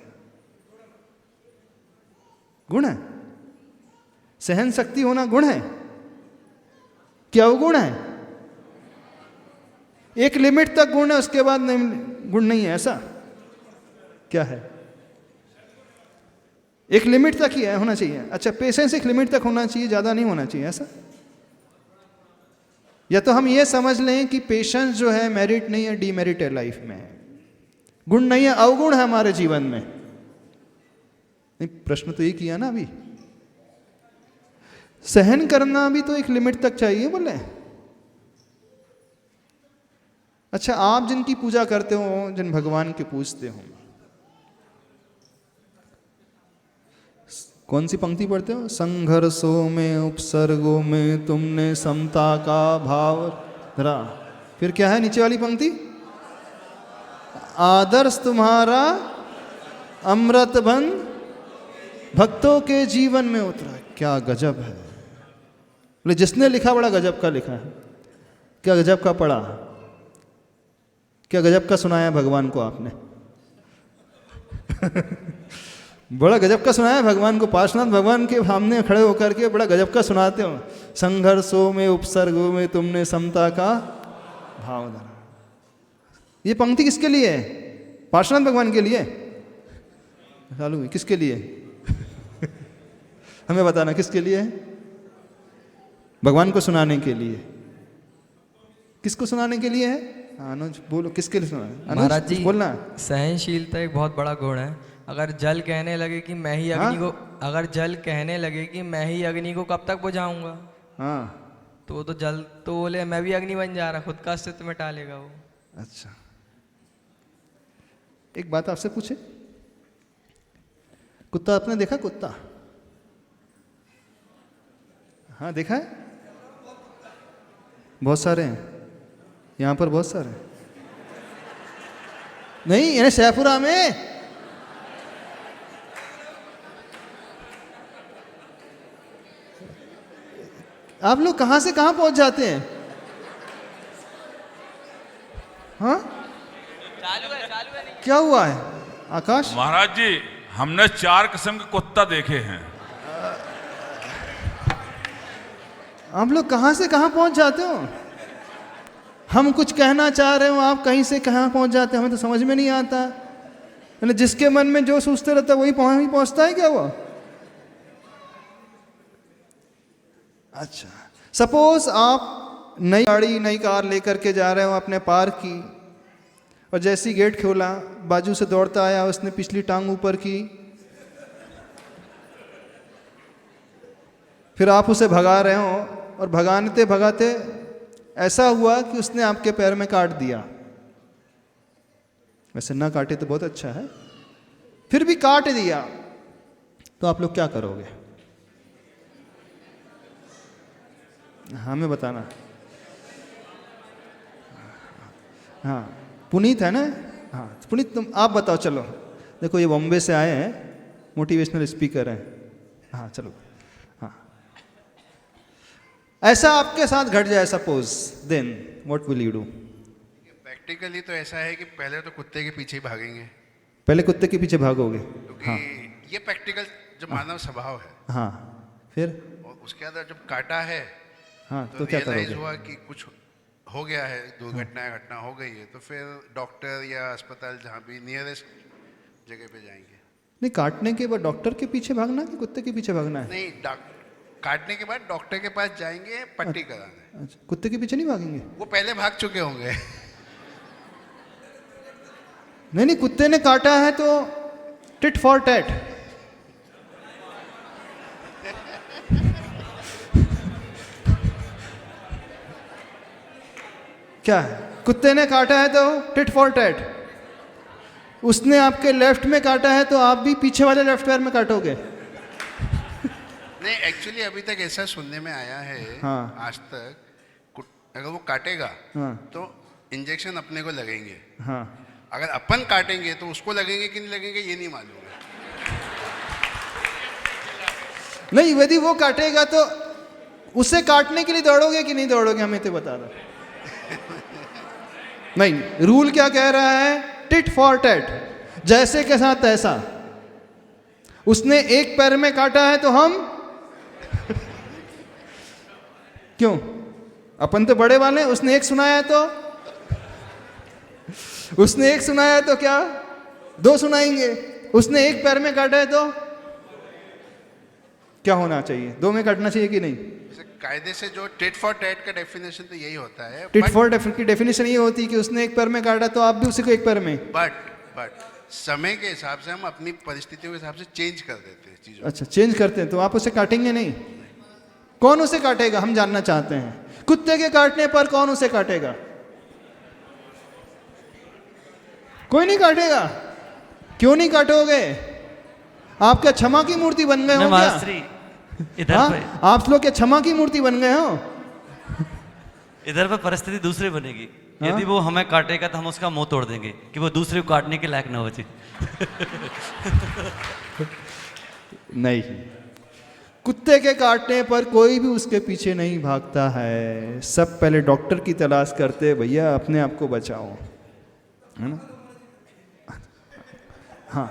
गुण है। सहन शक्ति होना गुण है क्या अवगुण है? एक लिमिट तक गुण है, उसके बाद नहीं, गुण नहीं है, ऐसा क्या है? एक लिमिट तक ही है, होना चाहिए। अच्छा, पेशेंस एक लिमिट तक होना चाहिए, ज्यादा नहीं होना चाहिए, ऐसा? या तो हम ये समझ लें कि पेशेंस जो है मेरिट नहीं है, डीमेरिट है लाइफ में, गुण नहीं है, अवगुण है हमारे जीवन में। नहीं, प्रश्न तो ये किया ना अभी, सहन करना भी तो एक लिमिट तक चाहिए बोले। अच्छा, आप जिनकी पूजा करते हो, जिन भगवान के पूजते हो, कौन सी पंक्ति पढ़ते हो? संघर्षों में उपसर्गों में तुमने समता का भाव धरा। फिर क्या है नीचे वाली पंक्ति? आदर्श तुम्हारा अमृत बन भक्तों के जीवन में उतरा। क्या गजब है! बोले जिसने लिखा बड़ा गजब का लिखा है। क्या गजब का पढ़ा, क्या गजब का सुनाया भगवान को आपने। बड़ा गजब का सुनाया भगवान को। पार्श्वनाथ भगवान के सामने खड़े होकर के बड़ा गजब का सुनाते हो। संघर्षों में उपसर्गों में तुमने समता का भाव धरा। ये पंक्ति किसके लिए है? पार्श्वनाथ भगवान के लिए? चालू किसके लिए? हमें बताना किसके लिए है? भगवान को सुनाने के लिए। किसको सुनाने के लिए है? अनुज बोलो, किसके लिए सुना? महाराज जी, बोलना। सहनशीलता एक बहुत बड़ा गुण है। अगर जल कहने लगे कि मैं ही अग्नि को, अगर जल कहने लगे कि मैं ही अग्नि को कब तक बुझाऊंगा, हाँ, तो वो तो जल तो बोले मैं भी अग्नि बन जा रहा, खुद का अस्तित्व मिटा लेगा वो। अच्छा, एक बात आपसे पूछे, कुत्ता आपने देखा? कुत्ता, हाँ देखा है? बहुत सारे हैं यहाँ पर, बहुत सारे नहीं, यानी शाहपुरा में। आप लोग कहां से कहां पहुंच जाते हैं? हाँ, चालू है नहीं। क्या हुआ है आकाश? महाराज जी, हमने 4 किस्म के कुत्ता देखे हैं। आप लोग कहां से कहां पहुंच जाते हो? हम कुछ कहना चाह रहे हो, आप कहीं से कहां पहुंच जाते हैं, हमें तो समझ में नहीं आता। यानी जिसके मन में जो सोचते रहता है वही पहुंचता है क्या वो? अच्छा, सपोज आप नई गाड़ी नई कार लेकर के जा रहे हो, आपने पार्क की, और जैसी गेट खोला बाजू से दौड़ता आया, उसने पिछली टांग ऊपर की, फिर आप उसे भगा रहे हो, और भगाते भगाते ऐसा हुआ कि उसने आपके पैर में काट दिया। वैसे ना काटे तो बहुत अच्छा है, फिर भी काट दिया, तो आप लोग क्या करोगे? हमें बताना। हाँ, पुनीत है ना? हाँ पुनीत, तुम आप बताओ। चलो देखो, ये बॉम्बे से आए हैं, मोटिवेशनल स्पीकर हैं। हाँ चलो, हाँ, ऐसा आपके साथ घट जाए suppose, then what will you do? Practically तो ऐसा है कि पहले तो कुत्ते के पीछे ही भागेंगे। पहले कुत्ते के पीछे भागोगे? क्योंकि हाँ, ये प्रैक्टिकल जो मानव स्वभाव है। हाँ, फिर? और उसके अंदर जब काटा है, हाँ, तो क्या रियलाइज करोगे? हुआ कि कुछ हो गया है, दुर्घटना घटना हो गई है, तो फिर डॉक्टर या अस्पताल जहाँ भी नियरेस्ट जगह पे जाएंगे। नहीं, काटने के बाद डॉक्टर के पीछे भागना कि कुत्ते के पीछे भागना है? नहीं, काटने के बाद डॉक्टर के पास जाएंगे पट्टी कराने। अच्छा, कुत्ते के पीछे नहीं भागेंगे? वो पहले भाग चुके होंगे। नहीं नहीं, कुत्ते ने काटा है तो टिट फॉर टैट। क्या है? कुत्ते ने काटा है तो टिट फॉर टैट। उसने आपके लेफ्ट में काटा है तो आप भी पीछे वाले लेफ्ट पैर में काटोगे? नहीं, एक्चुअली अभी तक ऐसा सुनने में आया है, हाँ। आज तक अगर वो काटेगा हाँ। तो इंजेक्शन अपने को लगेंगे, हाँ। अगर अपन काटेंगे तो उसको लगेंगे कि नहीं लगेंगे ये नहीं मालूम है। नहीं, यदि वो काटेगा तो उसे काटने के लिए दौड़ोगे कि नहीं दौड़ोगे, हमें तो बता दो। नहीं, रूल क्या कह रहा है? टिट फॉर टैट, जैसे के साथ तैसा। उसने एक पैर में काटा है तो हम क्यों? अपन तो बड़े वाले हैं। उसने एक सुनाया है तो उसने एक सुनाया है तो क्या 2 सुनाएंगे? उसने एक पैर में काटा है तो क्या होना चाहिए? 2 में काटना चाहिए कि नहीं? कायदे से जो टिट फॉर टैट का डेफिनेशन तो यही होता है। टिट फॉर टैट की डेफिनेशन ये होती है कि उसने एक पैर में काटा तो आप भी उसी को एक पैर में। बट समय के हिसाब से हम अपनी परिस्थितियों के हिसाब से चेंज कर देते हैं चीजों। अच्छा, चेंज करते हैं तो आप उसे काटेंगे नहीं? कौन उसे काटेगा, हम जानना चाहते हैं। कुत्ते के काटने पर कौन उसे काटेगा? कोई नहीं काटेगा। क्यों नहीं काटोगे? आप क्या क्षमा की मूर्ति बन गए हो क्या? इधर हाँ? पे आप लोग क्या क्षमा की मूर्ति बन गए हो? इधर पे परिस्थिति दूसरी बनेगी। यदि वो हमें काटेगा तो हम उसका मुंह तोड़ देंगे कि वो दूसरे को काटने के लायक ना बचे। नहीं, कुत्ते के काटने पर कोई भी उसके पीछे नहीं भागता है। सब पहले डॉक्टर की तलाश करते, भैया अपने आप को बचाओ, है ना? हाँ।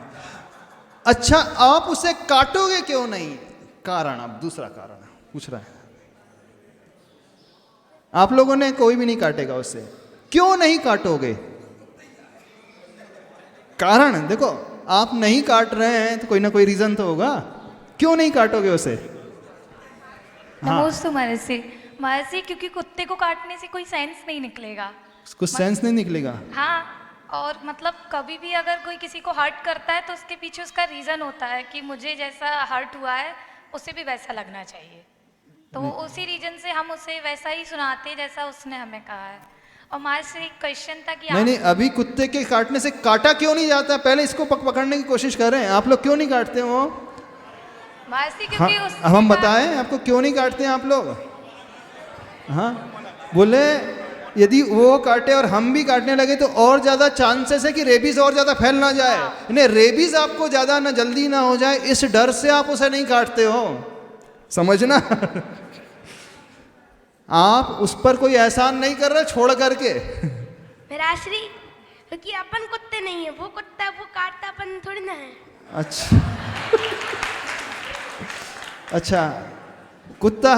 अच्छा, आप उसे काटोगे क्यों नहीं? कारण, अब दूसरा कारण पूछ रहा है। आप लोगों ने कोई भी नहीं काटेगा उसे, क्यों नहीं काटोगे? कारण देखो, आप नहीं काट रहे हैं तो कोई ना कोई रीजन तो होगा। क्यों नहीं काटोगे उसे? हाँ। नमोस्तु महर्षि। महर्षि, क्योंकि कुत्ते को काटने से कोई सेंस नहीं निकलेगा। कुछ सेंस नहीं निकलेगा। हाँ, और मतलब कभी भी अगर कोई किसी को हर्ट करता है तो उसके पीछे उसका रीज़न होता है कि मुझे जैसा हर्ट हुआ है उसे भी वैसा लगना चाहिए, तो उसी रीजन से हम उसे वैसा ही सुनाते जैसा उसने हमें कहा है। और हमारे से एक क्वेश्चन था कि नहीं, अभी कुत्ते के काटने से काटा क्यों नहीं जाता? पहले इसको पकड़ने की कोशिश कर रहे हैं। आप लोग क्यों नहीं काटते हो? क्योंकि हाँ, अब हम बताएं आपको क्यों नहीं काटते हैं आप लोग? हाँ, बोले यदि वो काटे और हम भी काटने लगे तो और ज़्यादा चांसेस है कि रेबीज और ज़्यादा फैल ना जाए। इन्हें रेबीज आपको ज़्यादा ना जल्दी ना हो जाए, इस डर से आप उसे नहीं काटते हो, समझना। आप उस पर कोई एहसान नहीं कर रहे छोड़ करके। महर्षि, क्योंकि अपन कुत्ते नहीं है, वो कुत्ता, वो काटता अपन थोड़ी ना है। अच्छा, कुत्ता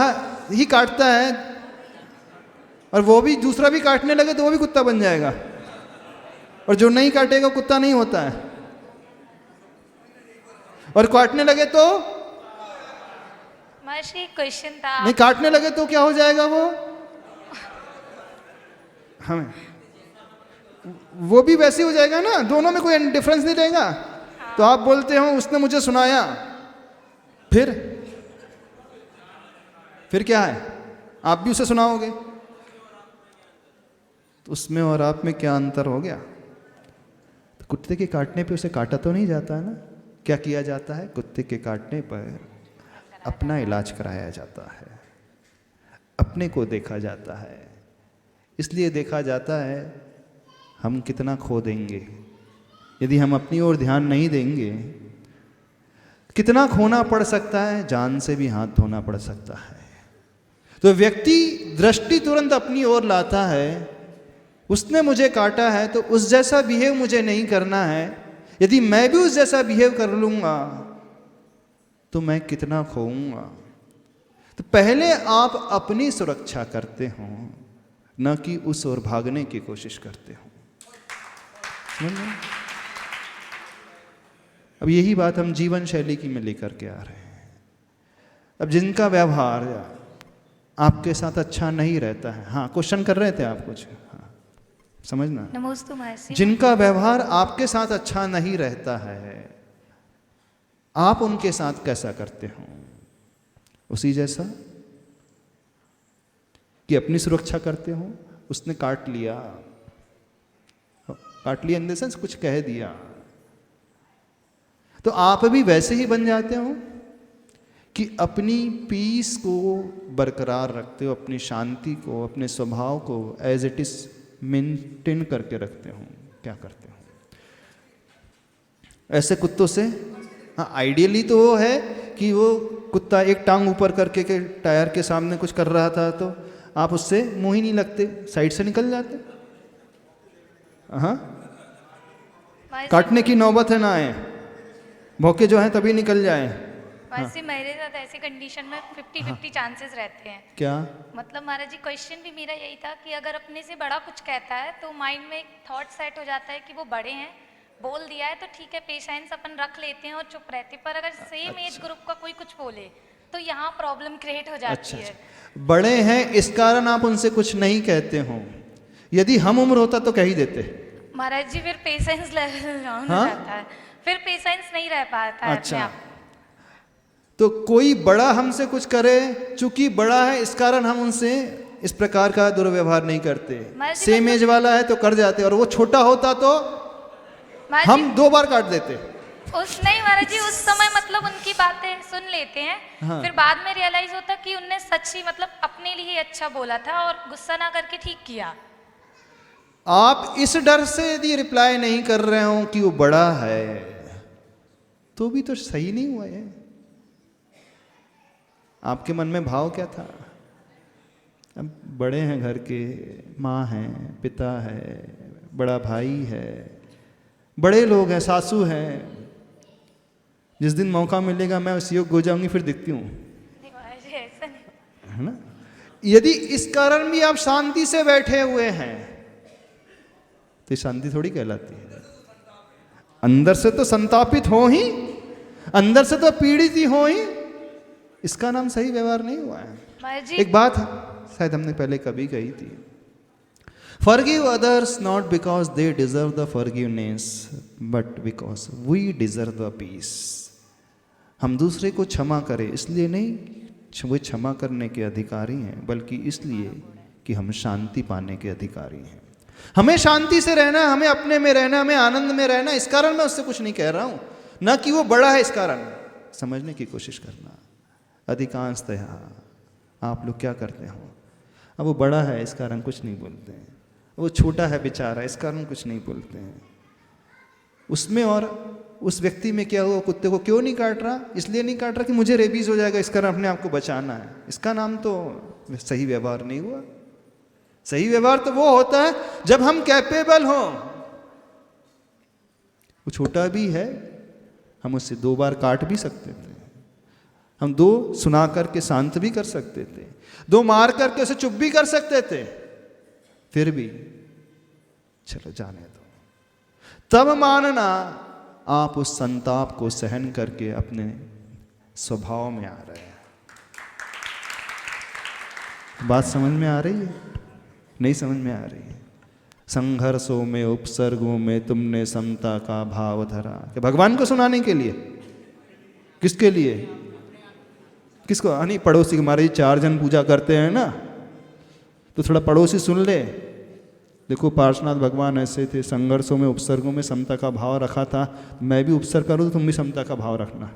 ही काटता है और वो भी दूसरा भी काटने लगे तो वो भी कुत्ता बन जाएगा, और जो नहीं काटेगा कुत्ता नहीं होता है, और काटने लगे तो महर्षि क्वेश्चन था। नहीं, काटने लगे तो क्या हो जाएगा? हमें वो भी वैसे हो जाएगा ना, दोनों में कोई डिफरेंस नहीं रहेगा। तो आप बोलते हो उसने मुझे सुनाया, फिर क्या है? आप भी उसे सुनाओगे, तो उसमें और आप में क्या अंतर हो गया? तो कुत्ते के काटने पे उसे काटा तो नहीं जाता है ना? क्या किया जाता है? कुत्ते के काटने पर अपना इलाज कराया जाता है, अपने को देखा जाता है। इसलिए देखा जाता है हम कितना खो देंगे यदि हम अपनी ओर ध्यान नहीं देंगे। कितना खोना पड़ सकता है, जान से भी हाथ धोना पड़ सकता है। तो व्यक्ति दृष्टि तुरंत अपनी ओर लाता है, उसने मुझे काटा है तो उस जैसा बिहेव मुझे नहीं करना है। यदि मैं भी उस जैसा बिहेव कर लूँगा तो मैं कितना खोऊंगा। तो पहले आप अपनी सुरक्षा करते हो, न कि उस ओर भागने की कोशिश करते हो। अब यही बात हम जीवन शैली की में लेकर के आ रहे हैं। अब जिनका व्यवहार आपके साथ अच्छा नहीं रहता है, हाँ क्वेश्चन कर रहे थे आप कुछ, हाँ समझना। नमोस्तु महर्षि। जिनका व्यवहार आपके साथ अच्छा नहीं रहता है, आप उनके साथ कैसा करते हो? उसी जैसा कि अपनी सुरक्षा करते हो। उसने काट लिया इन द सेंस कुछ कह दिया, तो आप भी वैसे ही बन जाते हो कि अपनी पीस को बरकरार रखते हो, अपनी शांति को, अपने स्वभाव को एज इट इज मेंटेन करके रखते हो। क्या करते हो ऐसे कुत्तों से? हाँ, आइडियली तो वो है कि वो कुत्ता एक टांग ऊपर करके के टायर के सामने कुछ कर रहा था तो आप उससे मुंह ही नहीं लगते, साइड से निकल जाते। हाँ, काटने की नौबत है ना आए, भौके जो हैं तभी निकल जाए। वैसे मेरे साथ ऐसी कंडीशन में 50-50 चांसेस रहते हैं। क्या मतलब महाराज जी, क्वेश्चन भी मेरा यही था कि अगर अपने से बड़ा कुछ कहता है तो माइंड में एक थॉट सेट हो जाता है कि वो बड़े हैं, बोल दिया है तो ठीक है, पेशेंस अपन रख लेते हैं और चुप रहते हैं। पर अगर सेम एज ग्रुप का कोई कुछ बोले तो यहाँ प्रॉब्लम क्रिएट हो जाती है। बड़े हैं इस कारण आप उनसे कुछ नहीं कहते हो, यदि हम उम्र होता तो कह ही देते। महाराज जी, फिर पेशेंस लेवल डाउन हो जाता है, फिर पेशेंस नहीं रह पाता है अपने आप। तो कोई बड़ा हमसे कुछ करे, चूंकि बड़ा है इस कारण हम उनसे इस प्रकार का दुर्व्यवहार नहीं करते। सेम एज वाला है तो कर जाते, और वो छोटा होता तो हम 2 बार काट देते। नहीं महाराज जी, उस समय मतलब उनकी बातें सुन लेते हैं। हाँ। फिर बाद में रियलाइज होता कि उनने सच ही मतलब अपने लिए अच्छा बोला था और गुस्सा ना करके ठीक किया। आप इस डर से यदि रिप्लाई नहीं कर रहे हो कि वो बड़ा है तो भी तो सही नहीं हुआ है। आपके मन में भाव क्या था? अब बड़े हैं घर के, माँ है, पिता है, बड़ा भाई है, बड़े लोग हैं, सासू हैं। जिस दिन मौका मिलेगा मैं उस योग हो जाऊंगी, फिर दिखती हूँ, है ना। यदि इस कारण भी आप शांति से बैठे हुए हैं तो शांति थोड़ी कहलाती है। अंदर से तो संतापित हो ही, अंदर से तो पीड़ित ही हो ही, इसका नाम सही व्यवहार नहीं हुआ है। एक बात शायद हमने पहले कभी कही थी, Forgive others not because they deserve the forgiveness, but because we deserve the peace. हम दूसरे को क्षमा करें इसलिए नहीं वे क्षमा करने के अधिकारी हैं, बल्कि इसलिए कि हम शांति पाने के अधिकारी हैं। हमें शांति से रहना, हमें अपने में रहना, हमें आनंद में रहना। इस कारण मैं उससे कुछ नहीं कह रहा हूँ, ना कि वो बड़ा है। इस कारण समझने की कोशिश करना। अधिकांशतः आप लोग क्या करते हो, अब वो बड़ा है इस कारण कुछ नहीं बोलते हैं, वो छोटा है बेचारा इस कारण कुछ नहीं बोलते हैं। उसमें और उस व्यक्ति में क्या हुआ, कुत्ते को क्यों नहीं काट रहा? इसलिए नहीं काट रहा कि मुझे रेबीज हो जाएगा, इस कारण अपने आप को बचाना है। इसका नाम तो सही व्यवहार नहीं हुआ। सही व्यवहार तो वो होता है जब हम कैपेबल हों। वो छोटा भी है, हम उससे 2 बार काट भी सकते थे, हम 2 सुना करके शांत भी कर सकते थे, 2 मार करके उसे चुप भी कर सकते थे, फिर भी चलो जाने दो। तब मानना आप उस संताप को सहन करके अपने स्वभाव में आ रहे हैं। बात समझ में आ रही है? नहीं समझ में आ रही है? संघर्षों में, उपसर्गों में तुमने समता का भाव धरा। कि भगवान को सुनाने के लिए? किसके लिए? किसको? नहीं, पड़ोसी। हमारे 4 जन पूजा करते हैं ना, तो थोड़ा पड़ोसी सुन ले। देखो पार्श्वनाथ भगवान ऐसे थे, संघर्षों में, उपसर्गों में समता का भाव रखा था। मैं भी उपसर्ग करूँ तो तुम भी समता का भाव रखना।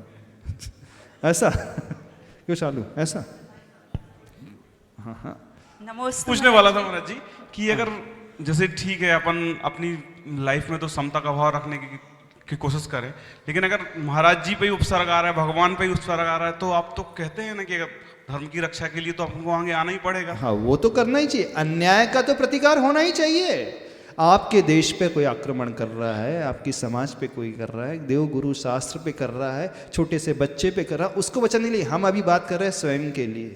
ऐसा क्यों चालू? ऐसा? हाँ हाँ, नमस्ते। पूछने वाला था महाराज जी कि अगर जैसे ठीक है अपन अपनी लाइफ में तो समता का भाव रखने की कोशिश करें, लेकिन अगर महाराज जी पे ही उपसर्ग आ रहा है, भगवान पे ही उपसर्ग आ रहा है, तो आप तो कहते हैं ना कि अगर धर्म की रक्षा के लिए तो हमको आगे आना ही पड़ेगा। हाँ, वो तो करना ही चाहिए। अन्याय का तो प्रतिकार होना ही चाहिए। आपके देश पे कोई आक्रमण कर रहा है, आपकी समाज पे कोई कर रहा है, देव गुरु शास्त्र पे कर रहा है, छोटे से बच्चे पे कर रहा है, उसको बचाने के लिए। हम अभी बात कर रहे हैं स्वयं के लिए,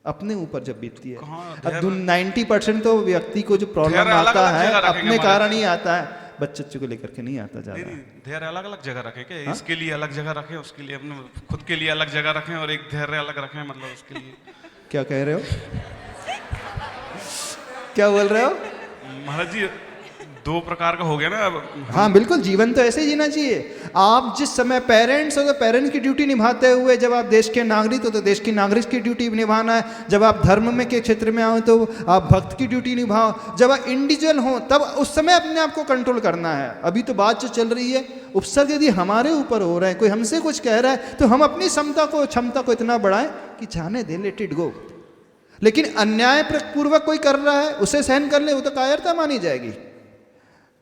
अपने ऊपर जब बीतती है। अब 90% तो व्यक्ति को जो प्रॉब्लम आता है अपने कारण ही आता है, बच्चे को लेकर के नहीं आता ज्यादा। धैर्य अलग अलग जगह रखें क्या? इसके लिए अलग जगह रखें, उसके लिए अपने खुद के लिए अलग जगह रखें, और एक धैर्य अलग रखें, मतलब उसके लिए। क्या कह रहे हो? क्या बोल रहे हो महाराज जी? दो प्रकार का हो गया ना अब। हाँ बिल्कुल, जीवन तो ऐसे ही जीना चाहिए। आप जिस समय पेरेंट्स हो तो पेरेंट्स की ड्यूटी निभाते हुए, जब आप देश के नागरिक हो तो देश की नागरिक की ड्यूटी निभाना है, जब आप धर्म में के क्षेत्र में आओ तो आप भक्त की ड्यूटी निभाओ, जब आप इंडिविजुअल हो तब उस समय अपने आप को कंट्रोल करना है। अभी तो बात जो चल रही है, उपसर्ग यदि हमारे ऊपर हो रहा है, कोई हमसे कुछ कह रहा है, तो हम अपनी क्षमता को इतना बढ़ाएं कि जाने दे, लेट इट गो। लेकिन अन्याय पूर्वक कोई कर रहा है, उसे सहन कर ले, वो तो कायरता मानी जाएगी।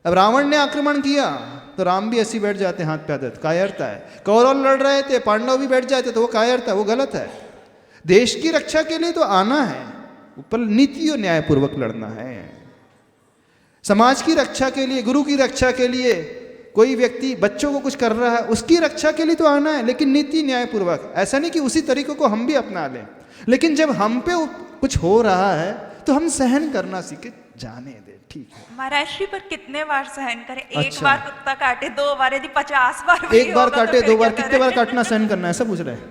अब रावण ने आक्रमण किया तो राम भी ऐसी बैठ जाते हाथ पे हाथ, कायरता है। कौरव लड़ रहे थे, पांडव भी बैठ जाते तो वो कायरता, वो गलत है। देश की रक्षा के लिए तो आना है, ऊपर नीति और न्यायपूर्वक लड़ना है। समाज की रक्षा के लिए, गुरु की रक्षा के लिए कोई व्यक्ति बच्चों को कुछ कर रहा है, उसकी रक्षा के लिए तो आना है, लेकिन नीति न्यायपूर्वक। ऐसा नहीं कि उसी तरीकों को हम भी अपना लें, लेकिन जब हम पे कुछ हो रहा है तो हम सहन करना सीखे, जाने दे, ठीक है। महाराष्ट्री पर कितने बार सहन करें? एक अच्छा। बार कुत्ता काटे, 2 बार, यदि 50 बार भी एक बार होगा तो काटे, फिर 2 बार, क्या कितने बार करें? काटना सहन करना है, ऐसा पूछ रहे हैं?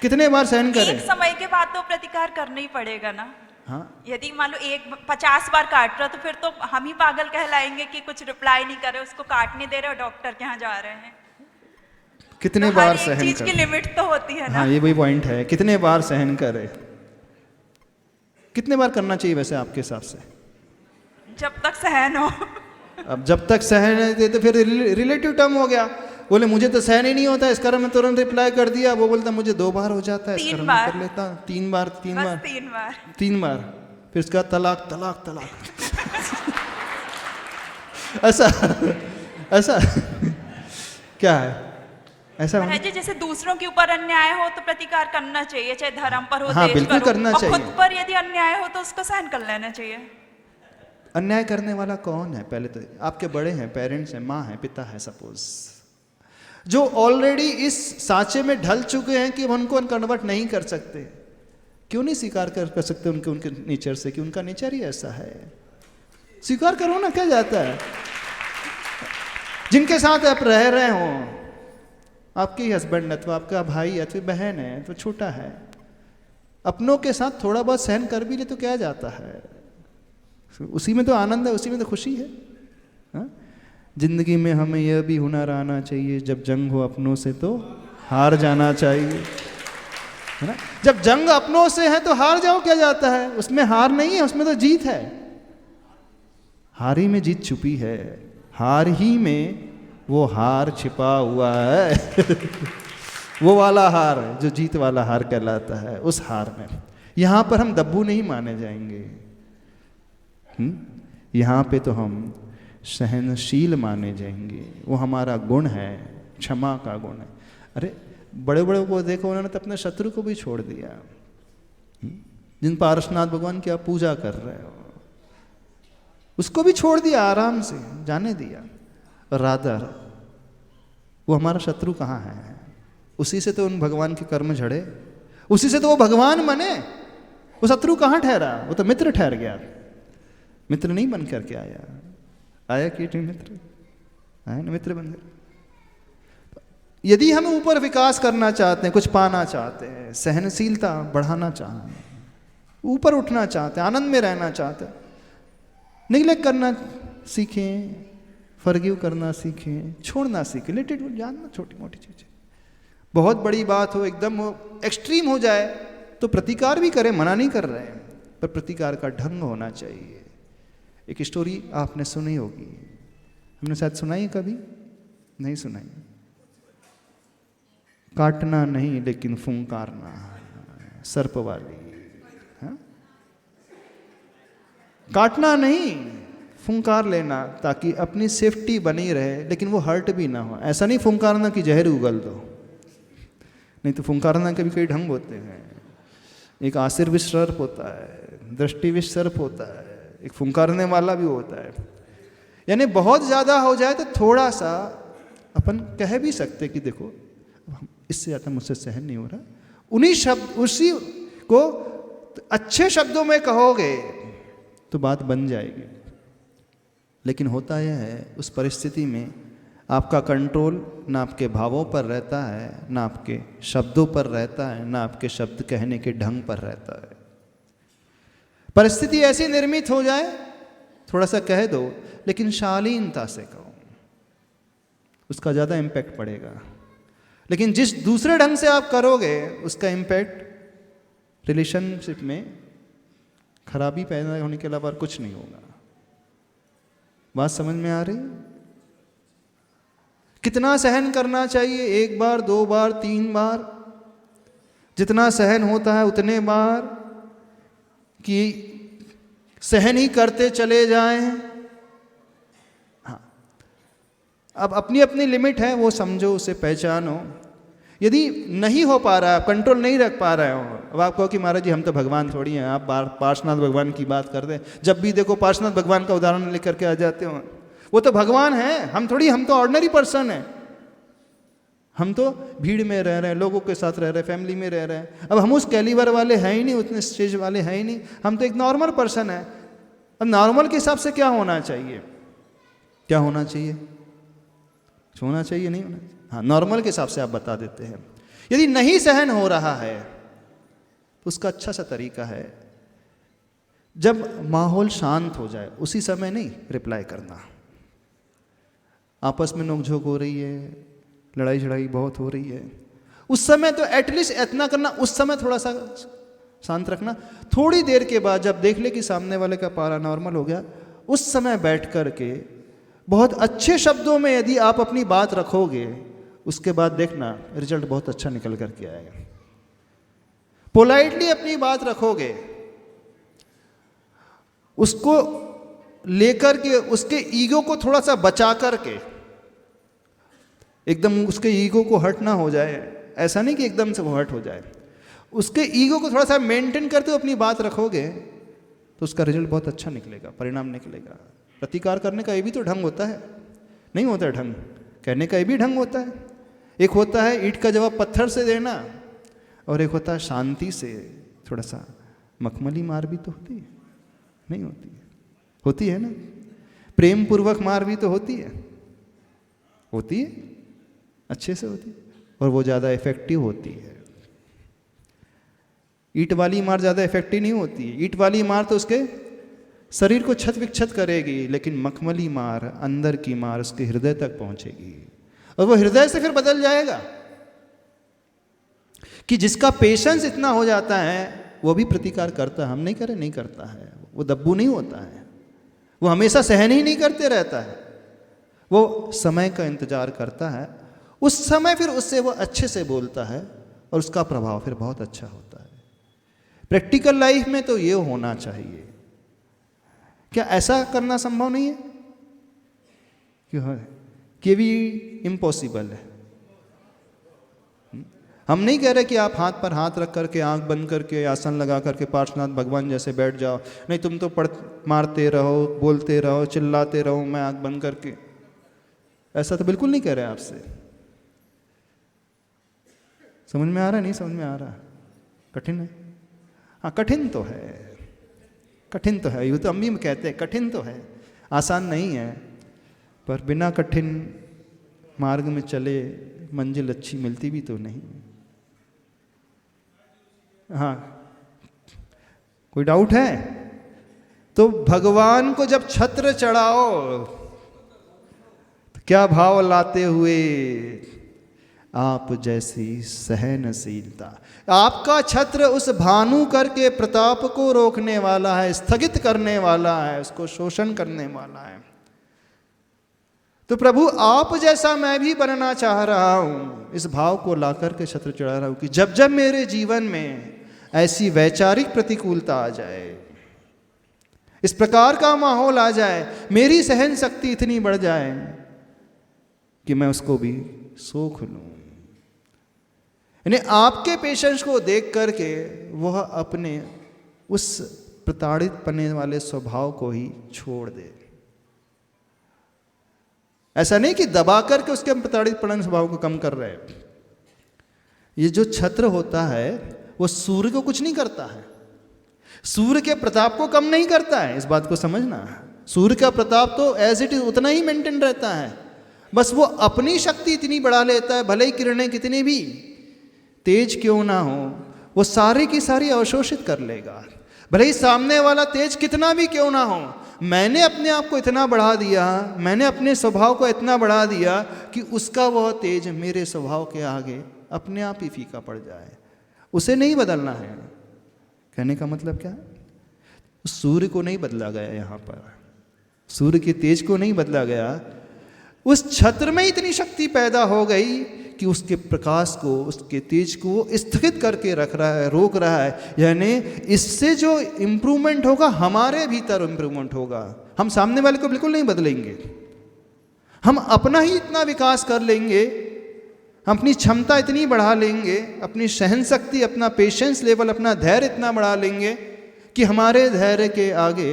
कितने बार सहन करें? एक समय के बाद तो प्रतिकार करना ही पड़ेगा ना। हाँ, यदि मान लो 50 बार काट रहा तो फिर तो हम ही पागल कहलाएंगे कि कुछ रिप्लाई नहीं कर रहे, उसको काटने दे रहे और डॉक्टर के यहाँ जा रहे हैं। कितने तो बार हर एक सहन चीज की करें? लिमिट तो होती है ना। हाँ, ये वही पॉइंट है, कितने बार सहन करें। कितने बार करना चाहिए वैसे आपके हिसाब से? जब तक सहन हो। अब जब तक सहन है तो फिर रिलेटिव टर्म हो गया। बोले मुझे तो सहन ही नहीं होता, इस कारण मैं तुरंत रिप्लाई कर दिया। वो बोलता मुझे 2 बार हो जाता है, इस कारण मैं कर लेता। 3 बार, 3 बार, 3 बार, फिर उसका तलाक तलाक तलाक। ऐसा ऐसा क्या है? ऐसा महाराज जी, जैसे दूसरों के ऊपर अन्याय हो तो प्रतिकार करना चाहिए, चाहे धर्म पर हो, हाँ, देश बिल्कुल पर हो, करना और चाहिए। खुद पर यदि अन्याय हो तो उसको सहन कर लेना चाहिए। अन्याय करने वाला कौन है? पहले तो आपके बड़े हैं, पेरेंट्स हैं, माँ है, पिता है, सपोज, जो ऑलरेडी इस सांचे में ढल चुके हैं कि हम उनको कन्वर्ट नहीं कर सकते। क्यों नहीं स्वीकार कर सकते उनके नेचर से कि उनका नेचर ही ऐसा है? स्वीकार करो ना, क्या जाता है? जिनके साथ आप रह रहे हो, आपके हस्बैंड अथवा आपका भाई अथवा बहन है तो छोटा है, अपनों के साथ थोड़ा बहुत सहन कर भी ले तो क्या जाता है? उसी में तो आनंद है, उसी में तो खुशी है। हाँ? जिंदगी में हमें यह भी हुनर आना चाहिए, जब जंग हो अपनों से तो हार जाना चाहिए, है ना? जब जंग अपनों से है तो हार जाओ, क्या जाता है? उसमें हार नहीं है, उसमें तो जीत है। हार ही में जीत छुपी है, हार ही में वो हार छिपा हुआ है। वो वाला हार जो जीत वाला हार कहलाता है, उस हार में यहाँ पर हम दब्बू नहीं माने जाएंगे। यहाँ पे तो हम सहनशील माने जाएंगे। वो हमारा गुण है, क्षमा का गुण है। अरे बड़े बड़े को देखो, उन्होंने तो अपने शत्रु को भी छोड़ दिया। जिन पारसनाथ भगवान की आप पूजा कर रहे हो, उसको भी छोड़ दिया, आराम से जाने दिया। रादर वो हमारा शत्रु कहाँ है? उसी से तो उन भगवान के कर्म झड़े, उसी से तो वो भगवान बने। वो शत्रु कहाँ ठहरा? वो तो मित्र ठहर गया। मित्र नहीं बन करके आया, आया कि मित्र आया ना, मित्र बन गया। यदि हम ऊपर विकास करना चाहते हैं, कुछ पाना चाहते हैं, सहनशीलता बढ़ाना चाहते हैं, ऊपर उठना चाहते हैं, आनंद में रहना चाहते हैं, निग्लेक्ट करना सीखें, फॉरगिव करना सीखें, छोड़ना सीखें, लेट इट गो, जानना छोटी मोटी चीज़ें। बहुत बड़ी बात हो, एकदम एक्सट्रीम हो जाए तो प्रतिकार भी करें, मना नहीं कर रहे हैं, पर प्रतिकार का ढंग होना चाहिए। एक स्टोरी आपने सुनी होगी, हमने शायद सुनाई, कभी नहीं सुनाई। काटना नहीं लेकिन फुंकारना, सर्प वाली। हाँ? काटना नहीं, फुंकार लेना, ताकि अपनी सेफ्टी बनी रहे, लेकिन वो हर्ट भी ना हो। ऐसा नहीं फुंकारना कि जहर उगल दो, नहीं तो फुंकारना के भी कई ढंग होते हैं। एक आशीर्विश सर्प होता है, दृष्टिविश सर्प होता है, एक फुंकारने वाला भी होता है। यानी बहुत ज़्यादा हो जाए तो थोड़ा सा अपन कह भी सकते कि देखो इससे ज़्यादा मुझसे सहन नहीं हो रहा। उन्हीं शब्द, उसी को अच्छे शब्दों में कहोगे तो बात बन जाएगी। लेकिन होता यह है, उस परिस्थिति में आपका कंट्रोल ना आपके भावों पर रहता है, ना आपके शब्दों पर रहता है, ना आपके शब्द कहने के ढंग पर रहता है। परिस्थिति ऐसी निर्मित हो जाए, थोड़ा सा कह दो, लेकिन शालीनता से कहो, उसका ज़्यादा इम्पैक्ट पड़ेगा। लेकिन जिस दूसरे ढंग से आप करोगे उसका इम्पैक्ट रिलेशनशिप में खराबी पैदा होने के अलावा कुछ नहीं होगा। बात समझ में आ रही? कितना सहन करना चाहिए? 1 बार, 2 बार, 3 बार, जितना सहन होता है उतने बार, कि सहन ही करते चले जाएं। हाँ, अब अपनी अपनी लिमिट है, वो समझो, उसे पहचानो। यदि नहीं हो पा रहा है, कंट्रोल नहीं रख पा रहे हो, अब आप कहो कि महाराज जी हम तो भगवान थोड़ी हैं, आप पार्श्वनाथ भगवान की बात कर रहे हैं, जब भी देखो पार्श्वनाथ भगवान का उदाहरण लेकर के आ जाते हो। वो तो भगवान है, हम थोड़ी, हम तो ऑर्डिनरी पर्सन हैं। हम तो भीड़ में रह रहे हैं, लोगों के साथ रह रहे हैं, फैमिली में रह रहे हैं। अब हम उस कैलिबर वाले हैं ही नहीं, उतने स्टेज वाले हैं ही नहीं, हम तो एक नॉर्मल पर्सन है। अब नॉर्मल के हिसाब से क्या होना चाहिए? क्या होना चाहिए? होना चाहिए, नहीं होना चाहिए? हाँ, नॉर्मल के हिसाब से आप बता देते हैं। यदि नहीं सहन हो रहा है तो उसका अच्छा सा तरीका है, जब माहौल शांत हो जाए उसी समय नहीं रिप्लाई करना। आपस में नोकझोंक हो रही है, लड़ाई झड़ाई बहुत हो रही है, उस समय तो एटलीस्ट इतना करना, उस समय थोड़ा सा शांत रखना। थोड़ी देर के बाद जब देख ले कि सामने वाले का पारा नॉर्मल हो गया, उस समय बैठ कर के बहुत अच्छे शब्दों में यदि आप अपनी बात रखोगे, उसके बाद देखना रिजल्ट बहुत अच्छा निकल कर के आएगा। पोलाइटली अपनी बात रखोगे, उसको लेकर के, उसके ईगो को थोड़ा सा बचा करके, एकदम उसके ईगो को हर्ट ना हो जाए, ऐसा नहीं कि एकदम से वो हर्ट हो जाए, उसके ईगो को थोड़ा सा मेंटेन करते हुए अपनी बात रखोगे तो उसका रिजल्ट बहुत अच्छा निकलेगा, परिणाम निकलेगा। प्रतिकार करने का ये भी तो ढंग होता है, नहीं होता है ढंग? कहने का ये भी ढंग होता है। एक होता है ईंट का जवाब पत्थर से देना, और एक होता है शांति से, थोड़ा सा मखमली मार भी तो होती है, नहीं होती है? होती है ना? प्रेम पूर्वक मार भी तो होती है, होती है, अच्छे से होती है, और वो ज़्यादा इफेक्टिव होती है। ईंट वाली मार ज़्यादा इफेक्टिव नहीं होती है। ईंट वाली मार तो उसके शरीर को क्षत विक्षत करेगी, लेकिन मखमली मार, अंदर की मार उसके हृदय तक पहुंचेगी, और वो हृदय से फिर बदल जाएगा। कि जिसका पेशेंस इतना हो जाता है वो भी प्रतिकार करता है, हम नहीं करें, नहीं करता है, वो दब्बू नहीं होता है, वो हमेशा सहन ही नहीं करते रहता है, वो समय का इंतजार करता है। उस समय फिर उससे वो अच्छे से बोलता है और उसका प्रभाव फिर बहुत अच्छा होता है। प्रैक्टिकल लाइफ में तो ये होना चाहिए। क्या ऐसा करना संभव नहीं है? क्यों है कि भी इम्पॉसिबल है। हम नहीं कह रहे कि आप हाथ पर हाथ रख करके, आंख बंद करके, आसन लगा करके पार्श्वनाथ भगवान जैसे बैठ जाओ। नहीं, तुम तो मारते रहो, बोलते रहो, चिल्लाते रहो, मैं आंख बंद करके। ऐसा तो बिल्कुल नहीं कह रहे आपसे। समझ में आ रहा है? नहीं समझ में आ रहा? कठिन है? हाँ, कठिन तो है, कठिन तो है। ये तो हम भी कहते हैं कठिन तो है, आसान नहीं है, पर बिना कठिन मार्ग में चले मंजिल अच्छी मिलती भी तो नहीं। हाँ, कोई डाउट है? तो भगवान को जब छत्र चढ़ाओ तो क्या भाव लाते हुए? आप जैसी सहनशीलता। आपका छत्र उस भानु करके प्रताप को रोकने वाला है, स्थगित करने वाला है, उसको शोषण करने वाला है। तो प्रभु आप जैसा मैं भी बनना चाह रहा हूं, इस भाव को लाकर के छत्र चढ़ा रहा हूं कि जब जब मेरे जीवन में ऐसी वैचारिक प्रतिकूलता आ जाए, इस प्रकार का माहौल आ जाए, मेरी सहन शक्ति इतनी बढ़ जाए कि मैं उसको भी सोख लूं। यानी आपके पेशेंस को देख करके वह अपने उस प्रताड़ित पने वाले स्वभाव को ही छोड़ दे। ऐसा नहीं कि दबा करके उसके हम प्रताड़ित पने स्वभाव को कम कर रहे हैं। ये जो छत्र होता है वो सूर्य को कुछ नहीं करता है, सूर्य के प्रताप को कम नहीं करता है, इस बात को समझना। सूर्य का प्रताप तो एज इट इज उतना ही मेंटेन रहता है, बस वो अपनी शक्ति इतनी बढ़ा लेता है, भले ही किरणें कितनी भी तेज क्यों ना हो, वो सारी की सारी अवशोषित कर लेगा। भले ही सामने वाला तेज कितना भी क्यों ना हो, मैंने अपने आप को इतना बढ़ा दिया, मैंने अपने स्वभाव को इतना बढ़ा दिया कि उसका वह तेज मेरे स्वभाव के आगे अपने आप ही फीका पड़ जाए। उसे नहीं बदलना है। कहने का मतलब क्या है? सूर्य को नहीं बदला गया, यहाँ पर सूर्य के तेज को नहीं बदला गया, उस छत्र में इतनी शक्ति पैदा हो गई कि उसके प्रकाश को, उसके तेज को स्थगित करके रख रहा है, रोक रहा है। यानी इससे जो इम्प्रूवमेंट होगा, हमारे भीतर इम्प्रूवमेंट होगा। हम सामने वाले को बिल्कुल नहीं बदलेंगे, हम अपना ही इतना विकास कर लेंगे, हम अपनी क्षमता इतनी बढ़ा लेंगे, अपनी सहन शक्ति, अपना पेशेंस लेवल, अपना धैर्य इतना बढ़ा लेंगे कि हमारे धैर्य के आगे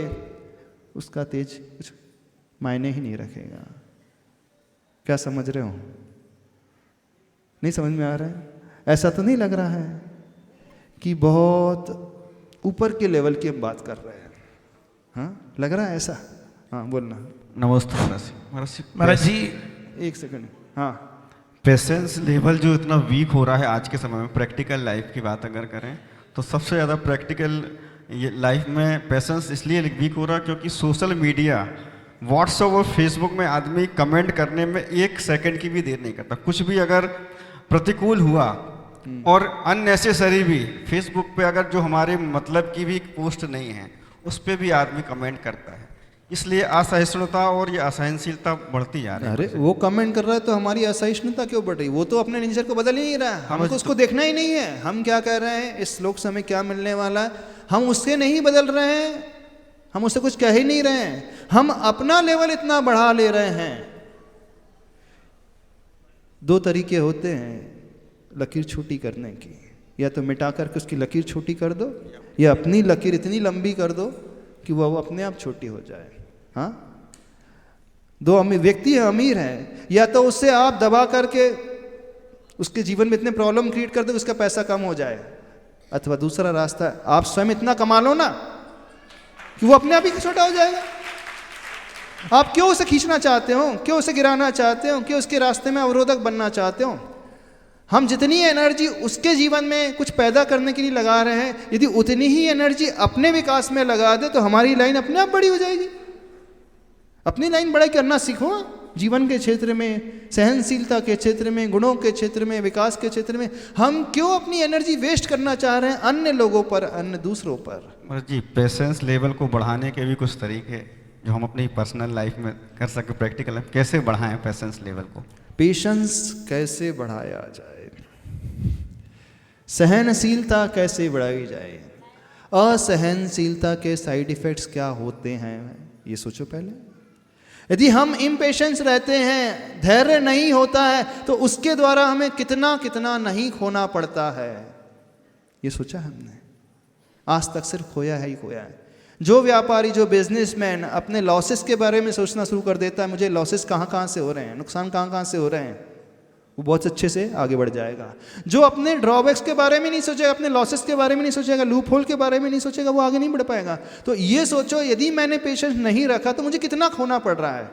उसका तेज कुछ मायने ही नहीं रखेगा। क्या समझ रहे हो? नहीं समझ में आ रहा है? ऐसा तो नहीं लग रहा है कि बहुत ऊपर के लेवल की हम बात कर रहे हैं? हाँ, लग रहा है ऐसा? हाँ, बोलना। नमस्ते महाराज जी। एक सेकंड। हाँ, पेशेंस लेवल जो इतना वीक हो रहा है आज के समय में, प्रैक्टिकल लाइफ की बात अगर करें तो सबसे ज़्यादा प्रैक्टिकल ये लाइफ में पेशेंस इसलिए वीक हो रहा है क्योंकि सोशल मीडिया, व्हाट्सएप और फेसबुक में आदमी कमेंट करने में 1 सेकंड की भी देर नहीं करता। कुछ भी अगर प्रतिकूल हुआ और अननेसेसरी भी, फेसबुक पे अगर जो हमारे मतलब की भी पोस्ट नहीं है उस पर भी आदमी कमेंट करता है। इसलिए असहिष्णुता और ये असहनशीलता बढ़ती जा रही है। अरे वो कमेंट कर रहा है तो हमारी असहिष्णुता क्यों बढ़ रही? वो तो अपने नेचर को बदल ही नहीं रहा, हमको उसको देखना ही नहीं है। हम क्या कह रहे हैं, इस श्लोक से हमें क्या मिलने वाला है, हम उससे नहीं बदल रहे हैं, हम उससे कुछ कह ही नहीं रहे हैं, हम अपना लेवल इतना बढ़ा ले रहे हैं। 2 तरीके होते हैं लकीर छोटी करने की, या तो मिटा करके उसकी लकीर छोटी कर दो, या अपनी लकीर इतनी लंबी कर दो कि वह अपने आप छोटी हो जाए। हाँ, 2 व्यक्ति अमीर हैं, या तो उससे आप दबा करके उसके जीवन में इतने प्रॉब्लम क्रिएट कर दो उसका पैसा कम हो जाए, अथवा दूसरा रास्ता, आप स्वयं इतना कमा लो ना कि वो अपने आप ही छोटा हो जाएगा। आप क्यों उसे खींचना चाहते हो, क्यों उसे गिराना चाहते हो, क्यों उसके रास्ते में अवरोधक बनना चाहते हो? हम जितनी एनर्जी उसके जीवन में कुछ पैदा करने के लिए लगा रहे हैं, यदि उतनी ही एनर्जी अपने विकास में लगा दे तो हमारी लाइन अपने आप बड़ी हो जाएगी। अपनी लाइन बड़ा करना सीखो, जीवन के क्षेत्र में, सहनशीलता के क्षेत्र में, गुणों के क्षेत्र में, विकास के क्षेत्र में। हम क्यों अपनी एनर्जी वेस्ट करना चाह रहे हैं अन्य लोगों पर, अन्य दूसरों पर? जी, पेशेंस लेवल को बढ़ाने के भी कुछ तरीके जो हम अपनी पर्सनल लाइफ में कर सके, प्रैक्टिकल लाइफ कैसे बढ़ाएं पेशेंस लेवल को? पेशेंस कैसे बढ़ाया जाए, सहनशीलता कैसे बढ़ाई जाए, असहनशीलता के साइड इफेक्ट्स क्या होते हैं, ये सोचो पहले। यदि हम इम्पेशेंस रहते हैं, धैर्य नहीं होता है, तो उसके द्वारा हमें कितना कितना नहीं खोना पड़ता है, ये सोचा हमने? आज तक सिर्फ खोया है ही खोया है। जो व्यापारी, जो बिजनेसमैन अपने लॉसेस के बारे में सोचना शुरू कर देता है, मुझे लॉसेस कहाँ कहाँ से हो रहे हैं, नुकसान कहाँ कहाँ से हो रहे हैं, वो बहुत अच्छे से आगे बढ़ जाएगा। जो अपने ड्रॉबैक्स के बारे में नहीं सोचेगा, अपने लॉसेस के बारे में नहीं सोचेगा, लूप होल के बारे में नहीं सोचेगा, वो आगे नहीं बढ़ पाएगा। तो ये सोचो, यदि मैंने पेशेंस नहीं रखा तो मुझे कितना खोना पड़ रहा है।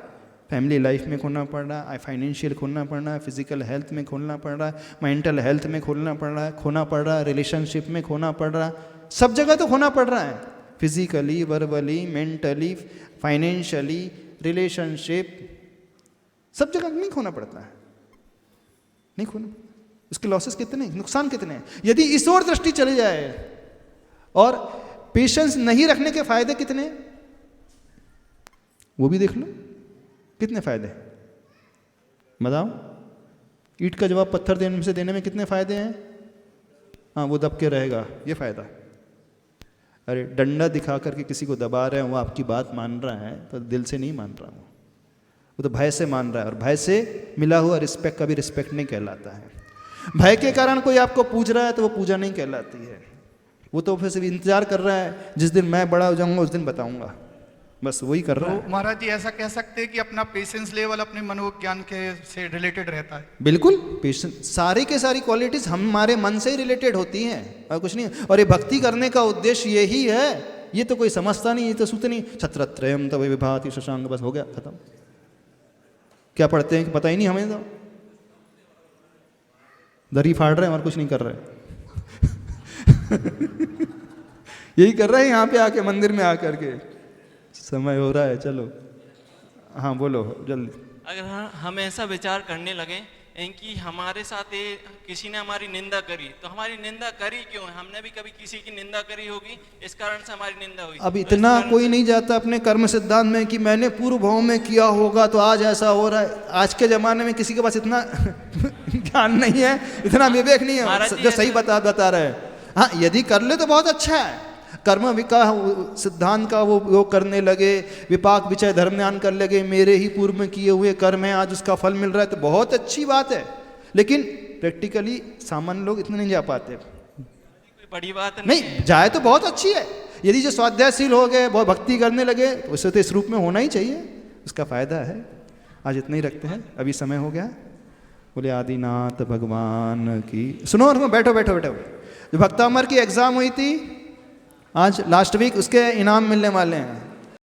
फैमिली लाइफ में खोना पड़ रहा है, फाइनेंशियल खोना पड़ रहा है, फिजिकल हेल्थ में खोना पड़ रहा है, मेंटल हेल्थ में खोना पड़ रहा है, रिलेशनशिप में खोना पड़ रहा है, सब जगह तो खोना पड़ रहा है। Physically, verbally, mentally, financially, relationship, सब जगह नहीं खोना पड़ता है, नहीं खोना। उसके लॉसेस कितने, नुकसान कितने हैं। यदि इस ओर दृष्टि चली जाए और पेशेंस नहीं रखने के फायदे कितने, वो भी देख लो। कितने फायदे बताओ? ईंट का जवाब पत्थर देने में कितने फायदे हैं? हाँ, वो दब के रहेगा, ये फायदा। अरे डंडा दिखा करके किसी को दबा रहे हैं, वो आपकी बात मान रहा है तो दिल से नहीं मान रहा, वो तो भय से मान रहा है, और भय से मिला हुआ रिस्पेक्ट कभी रिस्पेक्ट नहीं कहलाता है। भय के कारण कोई आपको पूज रहा है तो वो पूजा नहीं कहलाती है, वो तो फिर से इंतजार कर रहा है जिस दिन मैं बड़ा हो जाऊंगा उस दिन बताऊंगा, बस वही कर रहा है। तो महाराज जी ऐसा कह सकते हैं कि अपना पेशेंस लेवल अपने मनोविज्ञान के से रिलेटेड रहता है? बिल्कुल, पेशेंस सारी के सारी क्वालिटीज हमारे मन से ही रिलेटेड होती हैं और कुछ नहीं। और ये भक्ति करने का उद्देश्य यही है, ये तो कोई समझता नहीं, ये तो सूत्र नहीं। छत्रत्रयम तव विभाति शशांक, बस हो गया खत्म। क्या पढ़ते हैं कि पता ही नहीं हमें, तो दरी फाड़ रहे हैं और कुछ नहीं कर रहे यही कर रहे हैं यहाँ पे आके मंदिर में आकर के। समय हो रहा है, चलो हाँ बोलो जल्दी। अगर हम ऐसा विचार करने लगे कि हमारे साथ ये किसी ने हमारी निंदा करी, तो हमारी निंदा करी क्यों है? हमने भी कभी किसी की निंदा करी होगी, इस कारण से हमारी निंदा हुई। अब इतना कोई नहीं जाता अपने कर्म सिद्धांत में कि मैंने पूर्व भाव में किया होगा तो आज ऐसा हो रहा है। आज के ज़माने में किसी के पास इतना ज्ञान नहीं है, इतना विवेक नहीं है जो सही बता रहे हैं। हाँ, यदि कर ले तो बहुत अच्छा है। कर्म विकास सिद्धांत का वो उपयोग करने लगे, विपाक विचय धर्म ज्ञान कर लगे, मेरे ही पूर्व में किए हुए कर्म है, आज उसका फल मिल रहा है, तो बहुत अच्छी बात है। लेकिन प्रैक्टिकली सामान्य लोग इतने नहीं जा पाते। कोई बड़ी बात नहीं, जाए तो बहुत अच्छी है। यदि जो स्वाध्यायशील हो गए, बहुत भक्ति करने लगे, तो उससे तो इस रूप में होना ही चाहिए, उसका फायदा है। आज इतना ही रखते हैं, अभी समय हो गया। बोले आदिनाथ भगवान की। सुनो, बैठो बैठो बैठो। जो भक्तामर की एग्जाम हुई थी आज लास्ट वीक, उसके इनाम मिलने वाले हैं।